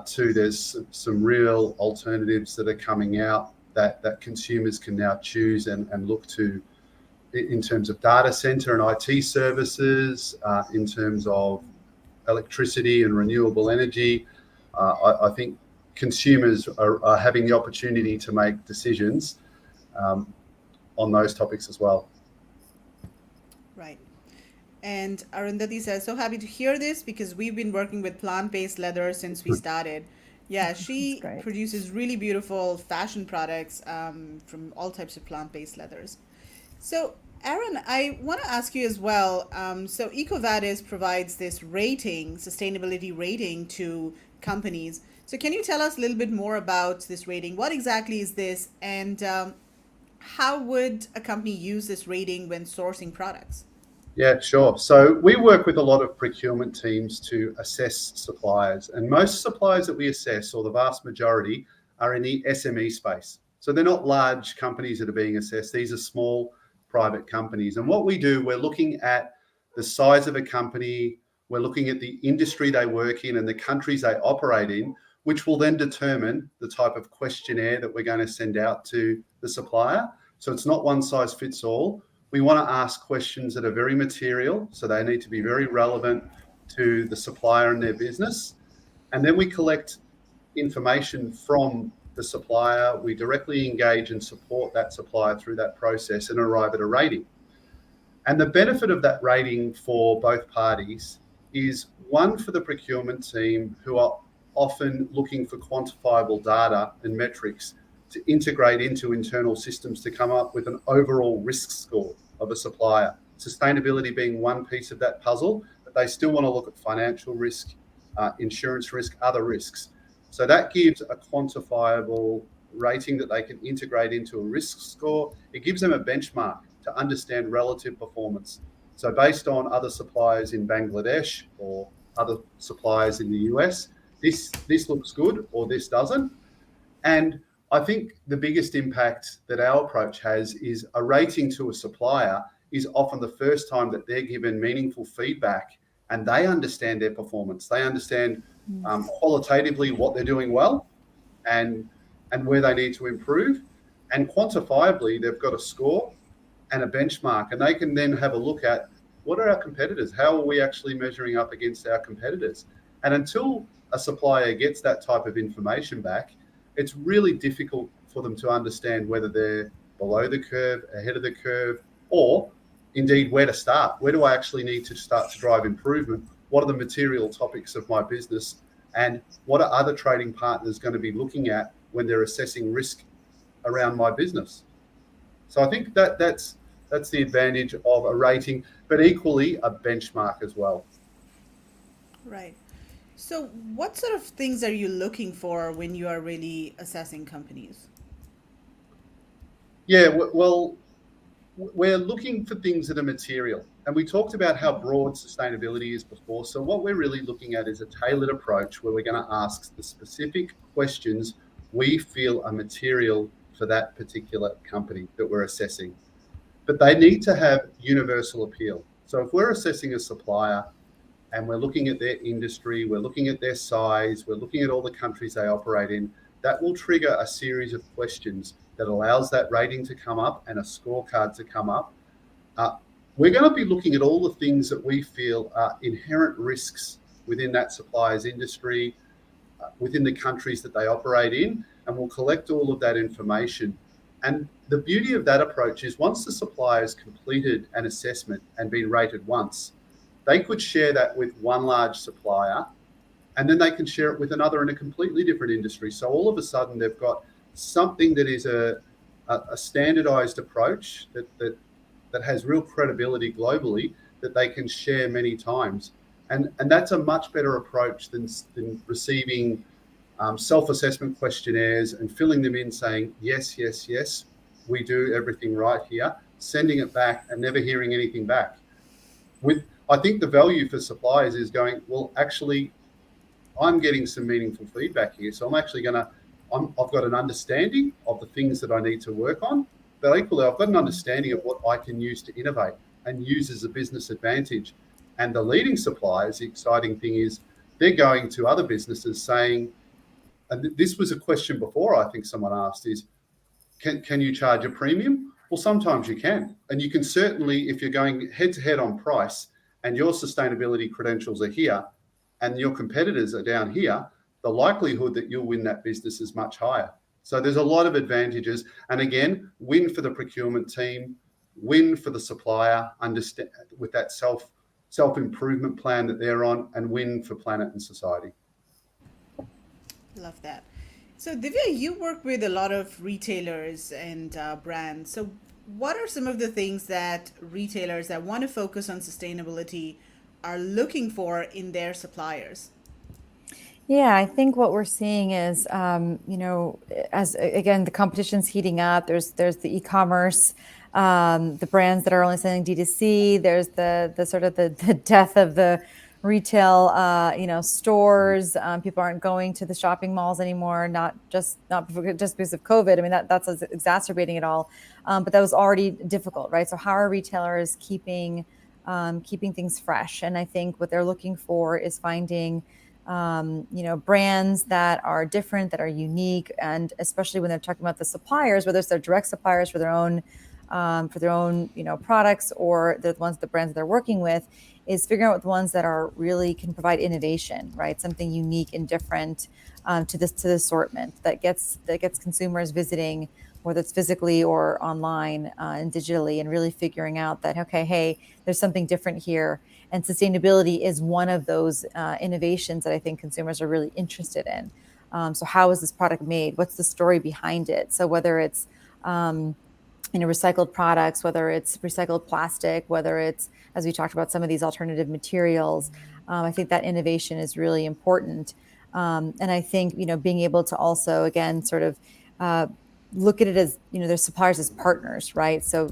too, there's some real alternatives that are coming out that consumers can now choose and look to, in terms of data center and IT services, in terms of electricity and renewable energy. I think consumers are having the opportunity to make decisions on those topics as well. Right. And Arundhati says, so happy to hear this because we've been working with plant-based leather since we started. Yeah, she produces really beautiful fashion products from all types of plant-based leathers. So, Aaron, I want to ask you as well. So EcoVadis provides this rating, sustainability rating to companies. So can you tell us a little bit more about this rating? What exactly is this? And how would a company use this rating when sourcing products? Yeah, sure. So we work with a lot of procurement teams to assess suppliers. And most suppliers that we assess, or the vast majority, are in the SME space. So they're not large companies that are being assessed. These are small private companies. And what we do, we're looking at the size of a company, we're looking at the industry they work in and the countries they operate in, which will then determine the type of questionnaire that we're going to send out to the supplier. So it's not one size fits all. We want to ask questions that are very material, so they need to be very relevant to the supplier and their business. And then we collect information from the supplier. We directly engage and support that supplier through that process and arrive at a rating. And the benefit of that rating for both parties is, one, for the procurement team, who are often looking for quantifiable data and metrics to integrate into internal systems to come up with an overall risk score of a supplier. Sustainability being one piece of that puzzle, but they still want to look at financial risk, insurance risk, other risks. So that gives a quantifiable rating that they can integrate into a risk score. It gives them a benchmark to understand relative performance. So based on other suppliers in Bangladesh or other suppliers in the US, this looks good or this doesn't. And I think the biggest impact that our approach has is a rating to a supplier is often the first time that they're given meaningful feedback and they understand their performance. They understand qualitatively what they're doing well and where they need to improve. And quantifiably, they've got a score and a benchmark, and they can then have a look at what are our competitors? How are we actually measuring up against our competitors? And until a supplier gets that type of information back, it's really difficult for them to understand whether they're below the curve, ahead of the curve, or indeed where to start. Where do I actually need to start to drive improvement? What are the material topics of my business? And what are other trading partners going to be looking at when they're assessing risk around my business? So I think that's the advantage of a rating, but equally a benchmark as well. Right. So, what sort of things are you looking for when you are really assessing companies? Yeah, well, we're looking for things that are material. And we talked about how broad sustainability is before. So what we're really looking at is a tailored approach where we're going to ask the specific questions we feel are material for that particular company that we're assessing. But they need to have universal appeal. So if we're assessing a supplier and we're looking at their industry, we're looking at their size, we're looking at all the countries they operate in, that will trigger a series of questions that allows that rating to come up and a scorecard to come up. We're going to be looking at all the things that we feel are inherent risks within that supplier's industry, within the countries that they operate in, and we'll collect all of that information. And the beauty of that approach is once the supplier has completed an assessment and been rated once, they could share that with one large supplier, and then they can share it with another in a completely different industry. So all of a sudden they've got something that is a standardized approach that has real credibility globally that they can share many times. And that's a much better approach than receiving self-assessment questionnaires and filling them in saying, yes, yes, yes, we do everything right here, sending it back and never hearing anything back. I think the value for suppliers is going, well, actually, I'm getting some meaningful feedback here. So I'm actually I've got an understanding of the things that I need to work on, but equally I've got an understanding of what I can use to innovate and use as a business advantage. And the leading suppliers, the exciting thing is they're going to other businesses saying, and this was a question before I think someone asked is, can you charge a premium? Well, sometimes you can. And you can certainly, if you're going head to head on price and your sustainability credentials are here and your competitors are down here, the likelihood that you'll win that business is much higher. So there's a lot of advantages. And again, win for the procurement team, win for the supplier, understand with that self-improvement plan that they're on, and win for planet and society. Love that. So, Divya, you work with a lot of retailers and brands. So, what are some of the things that retailers that want to focus on sustainability are looking for in their suppliers? Yeah, I think what we're seeing is, as again, the competition's heating up. There's the e-commerce, the brands that are only selling D2C. There's the sort of the death of the retail, stores. People aren't going to the shopping malls anymore. Not just because of COVID. I mean, that's exacerbating it all. But that was already difficult, right? So how are retailers keeping things fresh? And I think what they're looking for is finding brands that are different, that are unique, and especially when they're talking about the suppliers, whether it's their direct suppliers for their own products or the brands that they're working with, is figuring out the ones that are really can provide innovation, right? Something unique and different to the assortment that gets consumers visiting, whether it's physically or online and digitally, and really figuring out that, okay, hey, there's something different here. And sustainability is one of those innovations that I think consumers are really interested in. So how is this product made? What's the story behind it? So whether it's recycled products, whether it's recycled plastic, whether it's, as we talked about, some of these alternative materials, I think that innovation is really important. And I think, being able to also, again, sort of look at it as, their suppliers as partners, right? So,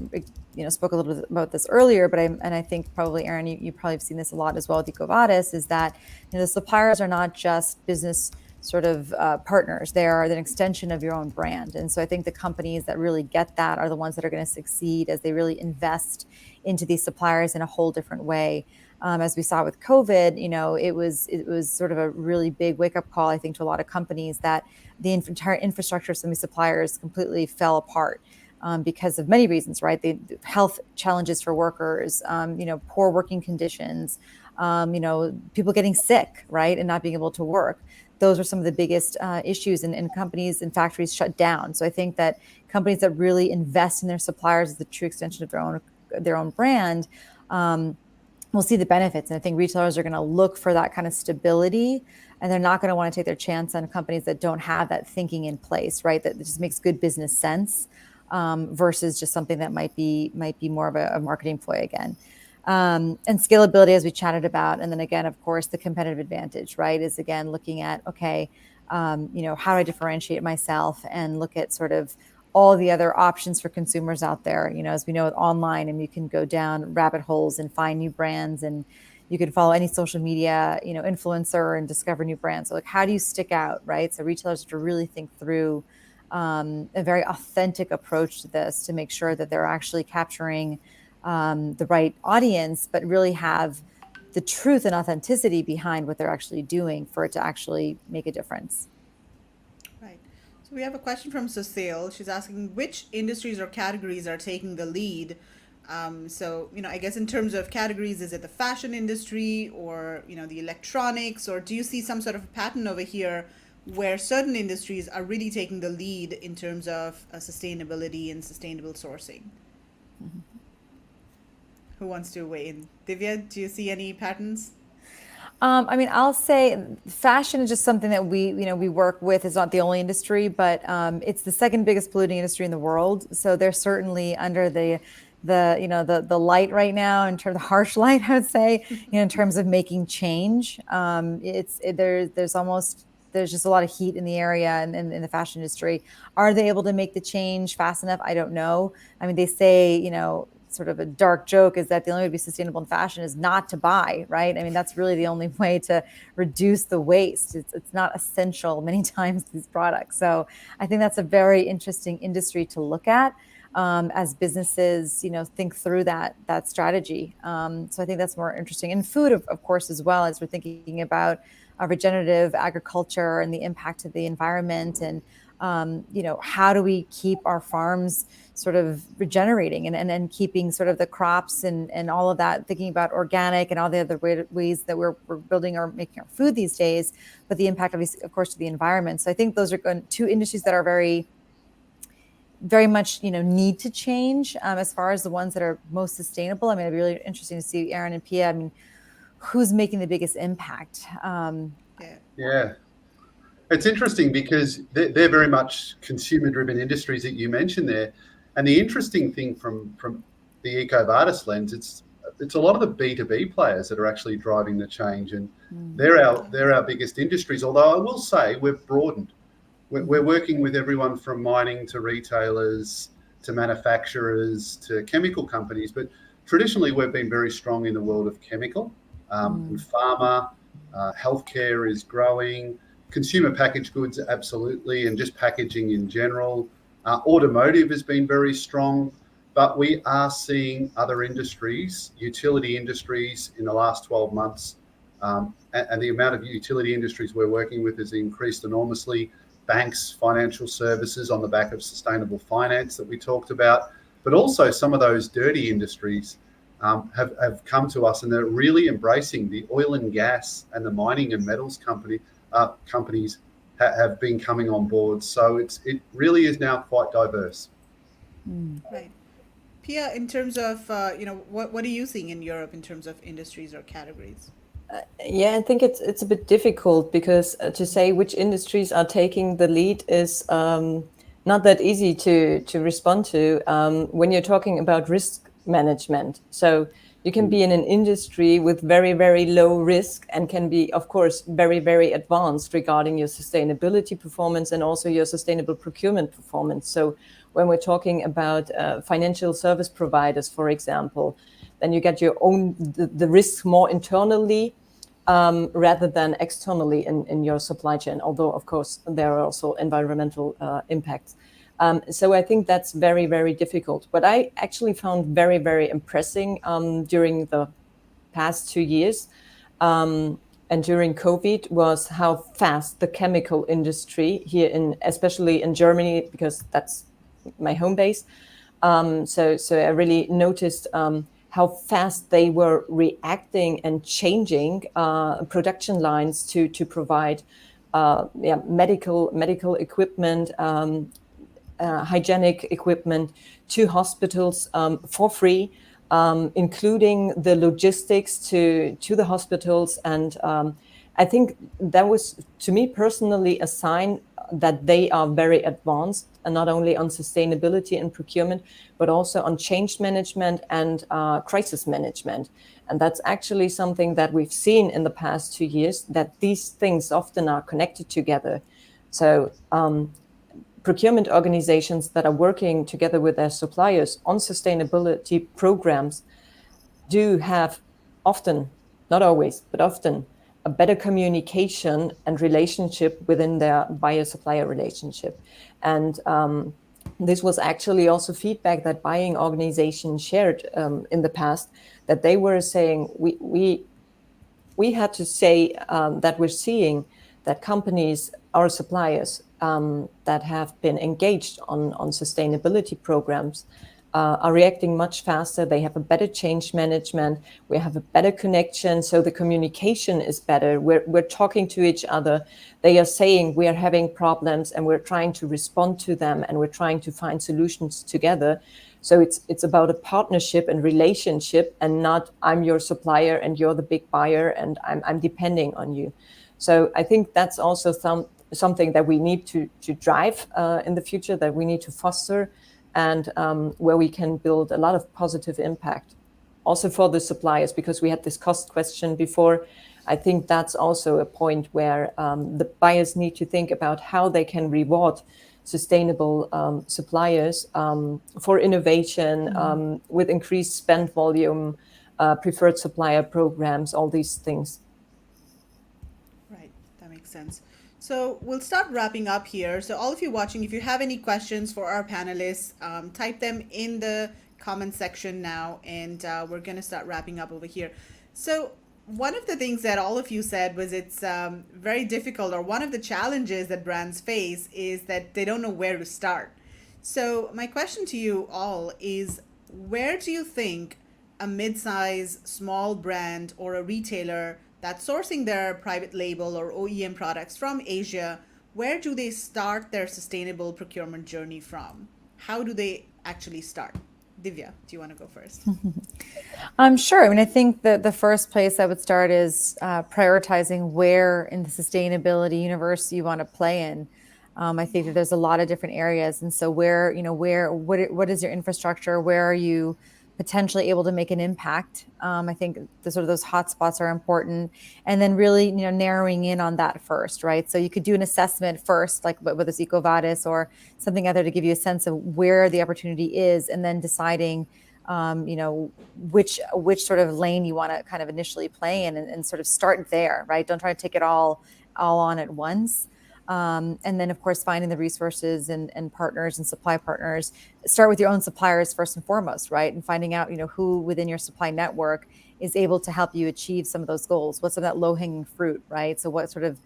spoke a little bit about this earlier, but I think probably, Erin, you probably have seen this a lot as well with EcoVadis, is that, the suppliers are not just business sort of partners. They are an extension of your own brand. And so I think the companies that really get that are the ones that are going to succeed as they really invest into these suppliers in a whole different way. As we saw with COVID, it was sort of a really big wake-up call, I think, to a lot of companies that the entire infrastructure of some of these suppliers completely fell apart. Because of many reasons, right? The health challenges for workers, poor working conditions, people getting sick, right, and not being able to work. Those are some of the biggest issues, and companies and factories shut down. So I think that companies that really invest in their suppliers as the true extension of their own brand will see the benefits. And I think retailers are going to look for that kind of stability, and they're not going to want to take their chance on companies that don't have that thinking in place, right? That just makes good business sense. Versus just something that might be more of a marketing ploy again. And scalability, as we chatted about. And then again, of course, the competitive advantage, right, is again looking at, okay, how do I differentiate myself and look at sort of all the other options for consumers out there. As we know, online, and you can go down rabbit holes and find new brands, and you can follow any social media, influencer and discover new brands. So like, how do you stick out, right? So retailers have to really think through a very authentic approach to this to make sure that they're actually capturing the right audience, but really have the truth and authenticity behind what they're actually doing for it to actually make a difference. Right. So we have a question from Cecile. She's asking which industries or categories are taking the lead. I guess in terms of categories, is it the fashion industry or, the electronics, or do you see some sort of pattern over here where certain industries are really taking the lead in terms of sustainability and sustainable sourcing? Mm-hmm. Who wants to weigh in? Divya, do you see any patterns? I'll say fashion is just something that we work with. It's not the only industry, but it's the second biggest polluting industry in the world. So they're certainly under the light right now, in terms of harsh light, I would say, in terms of making change. There's just a lot of heat in the area and in the fashion industry. Are they able to make the change fast enough? I don't know. They say, sort of a dark joke is that the only way to be sustainable in fashion is not to buy, right? That's really the only way to reduce the waste. It's not essential many times, these products. So I think that's a very interesting industry to look at as businesses, think through that strategy. So I think that's more interesting. And food, of course, as well, as we're thinking about regenerative agriculture and the impact to the environment, and how do we keep our farms sort of regenerating and keeping sort of the crops and all of that, thinking about organic and all the other ways that we're building or making our food these days, but the impact, obviously, of course, to the environment. So I think those are two industries that are very, very much, need to change as far as the ones that are most sustainable. It'd be really interesting to see, Aaron and Pia, who's making the biggest impact. Yeah. It's interesting because they're very much consumer-driven industries that you mentioned there. And the interesting thing from the EcoVadis lens, it's a lot of the B2B players that are actually driving the change, and they're our biggest industries. Although I will say we've broadened. We're working with everyone from mining to retailers to manufacturers to chemical companies, but traditionally we've been very strong in the world of chemical and pharma. Healthcare is growing. Consumer packaged goods, absolutely, and just packaging in general. Automotive has been very strong, but we are seeing other industries, utility industries, in the last 12 months, and the amount of utility industries we're working with has increased enormously. Banks, financial services on the back of sustainable finance that we talked about, but also some of those dirty industries have come to us, and they're really embracing the oil and gas and the mining and metals companies have been coming on board. So it really is now quite diverse. Right. Pia, in terms of, what are you seeing in Europe in terms of industries or categories? I think it's a bit difficult because to say which industries are taking the lead is not that easy to respond to when you're talking about risk management. So you can be in an industry with very, very low risk and can be, of course, very, very advanced regarding your sustainability performance and also your sustainable procurement performance. So when we're talking about financial service providers, for example, then you get your own the risks more internally. rather than externally in your supply chain, although, of course, there are also environmental impacts. So I think that's very, very difficult. What I actually found very, very impressive during the past 2 years and during COVID was how fast the chemical industry here especially in Germany, because that's my home base. So I really noticed how fast they were reacting and changing production lines to provide medical equipment, hygienic equipment to hospitals for free, including the logistics to the hospitals. And I think that was, to me personally, a sign that they are very advanced, and not only on sustainability and procurement, but also on change management and crisis management. And that's actually something that we've seen in the past 2 years, that these things often are connected together. So procurement organizations that are working together with their suppliers on sustainability programs do have often, not always, but often, a better communication and relationship within their buyer-supplier relationship. And this was actually also feedback that buying organizations shared in the past, that they were saying, we had to say that we're seeing that companies, our suppliers, that have been engaged on sustainability programs are reacting much faster. They have a better change management. We have a better connection, so the communication is better. We're talking to each other. They are saying we are having problems, and we're trying to respond to them, and we're trying to find solutions together. So it's about a partnership and relationship, and not I'm your supplier and you're the big buyer and I'm depending on you. So I think that's also something that we need to drive in the future, that we need to foster, and where we can build a lot of positive impact also for the suppliers, because we had this cost question before. I think that's also a point where the buyers need to think about how they can reward sustainable suppliers for innovation, with increased spend volume, preferred supplier programs, all these things. Right, that makes sense. So we'll start wrapping up here. So all of you watching, if you have any questions for our panelists, type them in the comment section now, and we're going to start wrapping up over here. So one of the things that all of you said was it's very difficult, or one of the challenges that brands face is that they don't know where to start. So my question to you all is, where do you think a mid-size small brand or a retailer that's sourcing their private label or OEM products from Asia, where do they start their sustainable procurement journey from? How do they actually start? Divya, do you want to go first? Sure. I mean, I think that the first place I would start is prioritizing where in the sustainability universe you want to play in. I think that there's a lot of different areas, and so what is your infrastructure? Where are you potentially able to make an impact? I think those hotspots are important, and then really narrowing in on that first, right? So you could do an assessment first, like whether it's EcoVadis or something other, to give you a sense of where the opportunity is, and then deciding which sort of lane you want to kind of initially play in, and sort of start there, right? Don't try to take it all on at once. And then, of course, finding the resources and partners and supply partners. Start with your own suppliers first and foremost, right? And finding out, who within your supply network is able to help you achieve some of those goals. What's some of that low-hanging fruit, right? So what sort of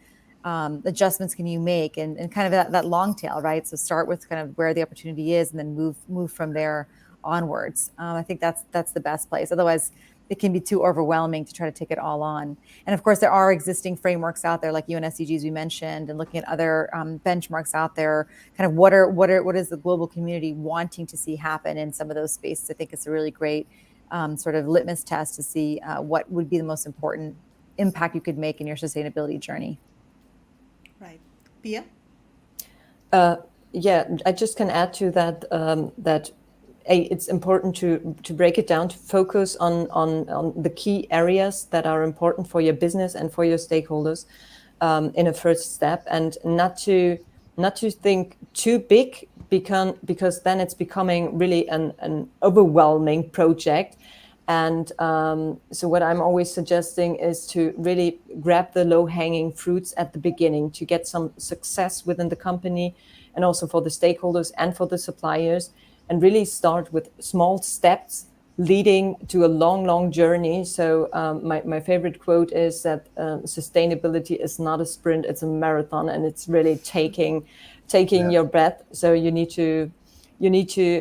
adjustments can you make, and kind of that long tail, right? So start with kind of where the opportunity is, and then move from there onwards. I think that's the best place. Otherwise, it can be too overwhelming to try to take it all on. And of course, there are existing frameworks out there, like UN SDGs we mentioned, and looking at other benchmarks out there. Kind of what is the global community wanting to see happen in some of those spaces? I think it's a really great sort of litmus test to see what would be the most important impact you could make in your sustainability journey. Right, Pia. Yeah, I just can add to that that it's important to break it down, to focus on the key areas that are important for your business and for your stakeholders in a first step, and not to think too big, because then it's becoming really an overwhelming project. And so what I'm always suggesting is to really grab the low-hanging fruits at the beginning to get some success within the company, and also for the stakeholders and for the suppliers, and really start with small steps leading to a long journey. So my favorite quote is that sustainability is not a sprint, it's a marathon, and it's really taking your breath. So you need to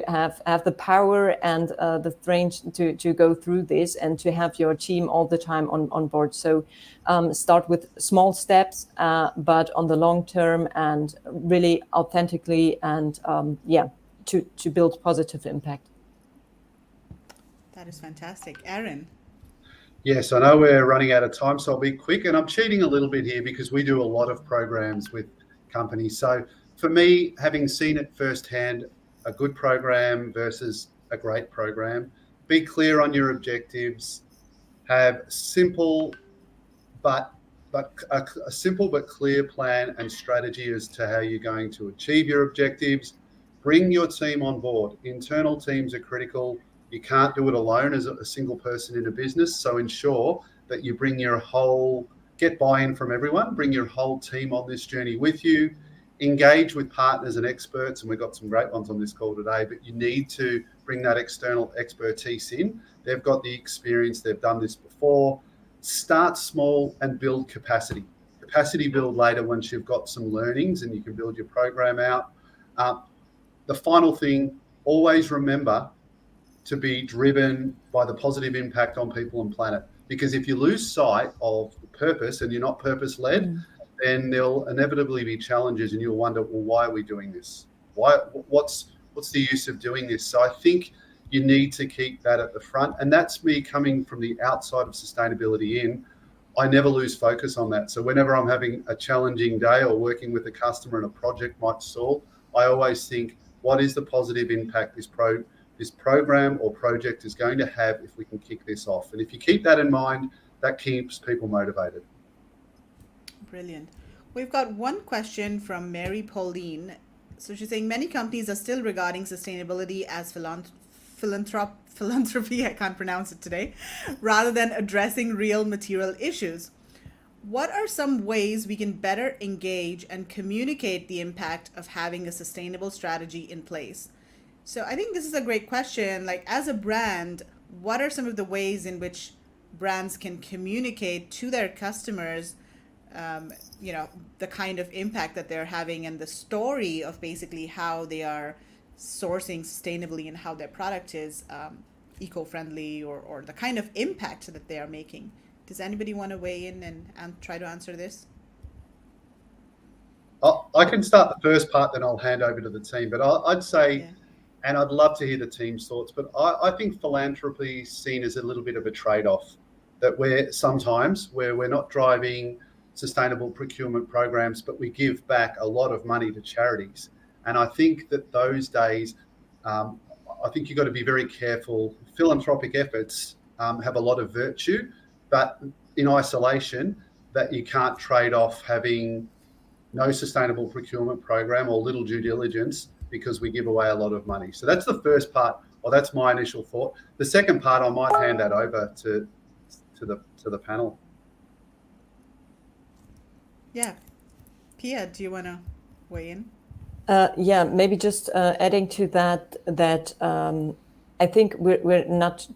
have the power and the strength to go through this, and to have your team all the time on board. So start with small steps, but on the long term, and really authentically, and to build positive impact. That is fantastic. Aaron. Yes, I know we're running out of time, so I'll be quick. And I'm cheating a little bit here because we do a lot of programs with companies. So for me, having seen it firsthand, a good program versus a great program, be clear on your objectives, have simple but a simple but clear plan and strategy as to how you're going to achieve your objectives. Bring your team on board. Internal teams are critical. You can't do it alone as a single person in a business. So ensure that you bring get buy-in from everyone, bring your whole team on this journey with you, engage with partners and experts. And we've got some great ones on this call today, but you need to bring that external expertise in. They've got the experience, they've done this before. Start small and build capacity. Capacity build later once you've got some learnings and you can build your program out. The final thing, always remember to be driven by the positive impact on people and planet. Because if you lose sight of the purpose and you're not purpose-led, then there'll inevitably be challenges and you'll wonder, well, why are we doing this? What's the use of doing this? So I think you need to keep that at the front. And that's me coming from the outside of sustainability in. I never lose focus on that. So whenever I'm having a challenging day or working with a customer and a project might stall, I always think, what is the positive impact this program or project is going to have if we can kick this off? And if you keep that in mind, that keeps people motivated. Brilliant. We've got one question from Mary Pauline. So she's saying many companies are still regarding sustainability as philanthropy, I can't pronounce it today, rather than addressing real material issues. What are some ways we can better engage and communicate the impact of having a sustainable strategy in place? So I think this is a great question. Like, as a brand, what are some of the ways in which brands can communicate to their customers, the kind of impact that they're having and the story of basically how they are sourcing sustainably and how their product is eco-friendly, or the kind of impact that they are making? Does anybody want to weigh in and try to answer this? I can start the first part, then I'll hand over to the team. But I'd say, and I'd love to hear the team's thoughts, but I think philanthropy is seen as a little bit of a trade-off, that we're not driving sustainable procurement programs, but we give back a lot of money to charities. And I think that those days, I think you've got to be very careful. Philanthropic efforts have a lot of virtue, but in isolation, that you can't trade off having no sustainable procurement program or little due diligence because we give away a lot of money. So that's the first part, or that's my initial thought. The second part, I might hand that over to the panel. Yeah. Pia, do you want to weigh in? Maybe just adding to that I think we're not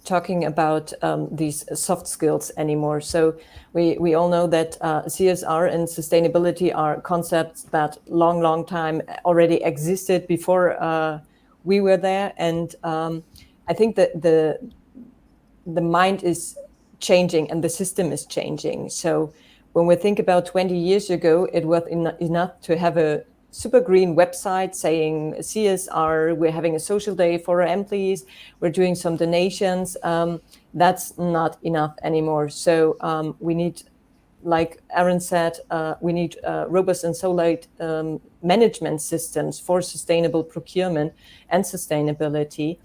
talking about these soft skills anymore. So we all know that CSR and sustainability are concepts that long time already existed before we were there. And I think that the mind is changing and the system is changing. So when we think about 20 years ago, it was enough to have a super green website saying CSR, we're having a social day for our employees, we're doing some donations. That's not enough anymore. So we need, like Aaron said, we need robust and solid management systems for sustainable procurement and sustainability.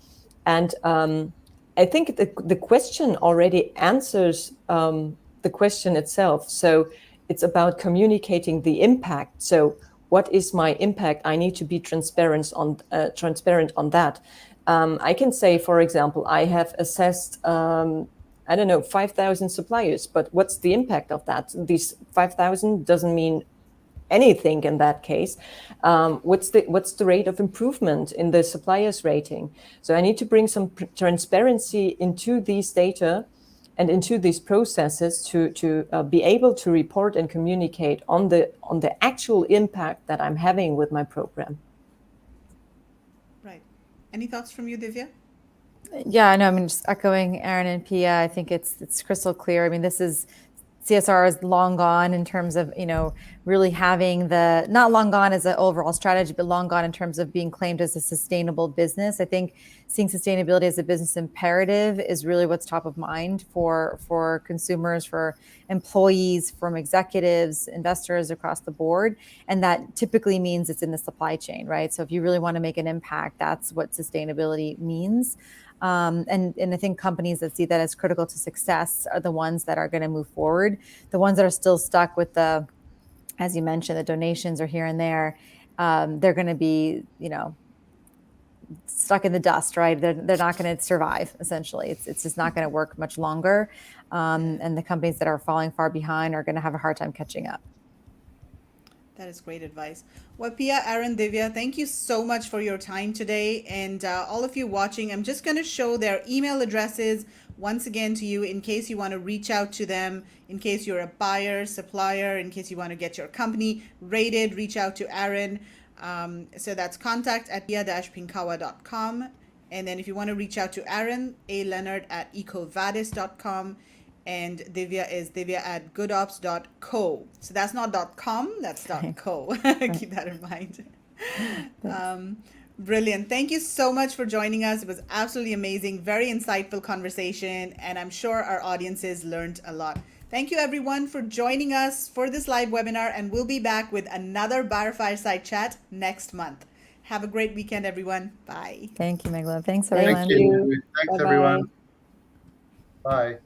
And I think the question already answers the question itself. So it's about communicating the impact. So what is my impact? I need to be transparent on that. I can say, for example, I have assessed, I don't know, 5,000 suppliers, but what's the impact of that? These 5,000 doesn't mean anything in that case. What's the rate of improvement in the suppliers rating? So I need to bring some transparency into these data and into these processes to be able to report and communicate on the actual impact that I'm having with my program. Right. Any thoughts from you, Divya? Yeah, I know. I mean, just echoing Aaron and Pia, I think it's crystal clear. I mean, this is CSR is long gone in terms of, really having not long gone as an overall strategy, but long gone in terms of being claimed as a sustainable business. I think seeing sustainability as a business imperative is really what's top of mind for consumers, for employees, from executives, investors across the board. And that typically means it's in the supply chain, right? So if you really want to make an impact, that's what sustainability means. And I think companies that see that as critical to success are the ones that are going to move forward. The ones that are still stuck with as you mentioned, the donations are here and there. They're going to be, stuck in the dust, right? They're not going to survive. Essentially, it's just not going to work much longer. And the companies that are falling far behind are going to have a hard time catching up. That is great advice. Well, Pia, Aaron, Divya, thank you so much for your time today. And all of you watching, I'm just going to show their email addresses once again to you in case you want to reach out to them, in case you're a buyer, supplier, in case you want to get your company rated, reach out to Aaron. So that's contact@pia-pinkawa.com. And then if you want to reach out to Aaron, leonard@ecovadis.com. And Divya is divya@goodops.co. So that's not .com, that's .co. Keep that in mind. Brilliant. Thank you so much for joining us. It was absolutely amazing, very insightful conversation, and I'm sure our audiences learned a lot. Thank you everyone for joining us for this live webinar, and we'll be back with another Buyer Fireside Chat next month. Have a great weekend, everyone. Bye. Thank you, Megla. Thanks, everyone. Thank you. Thanks, Bye-bye. everyone. Bye.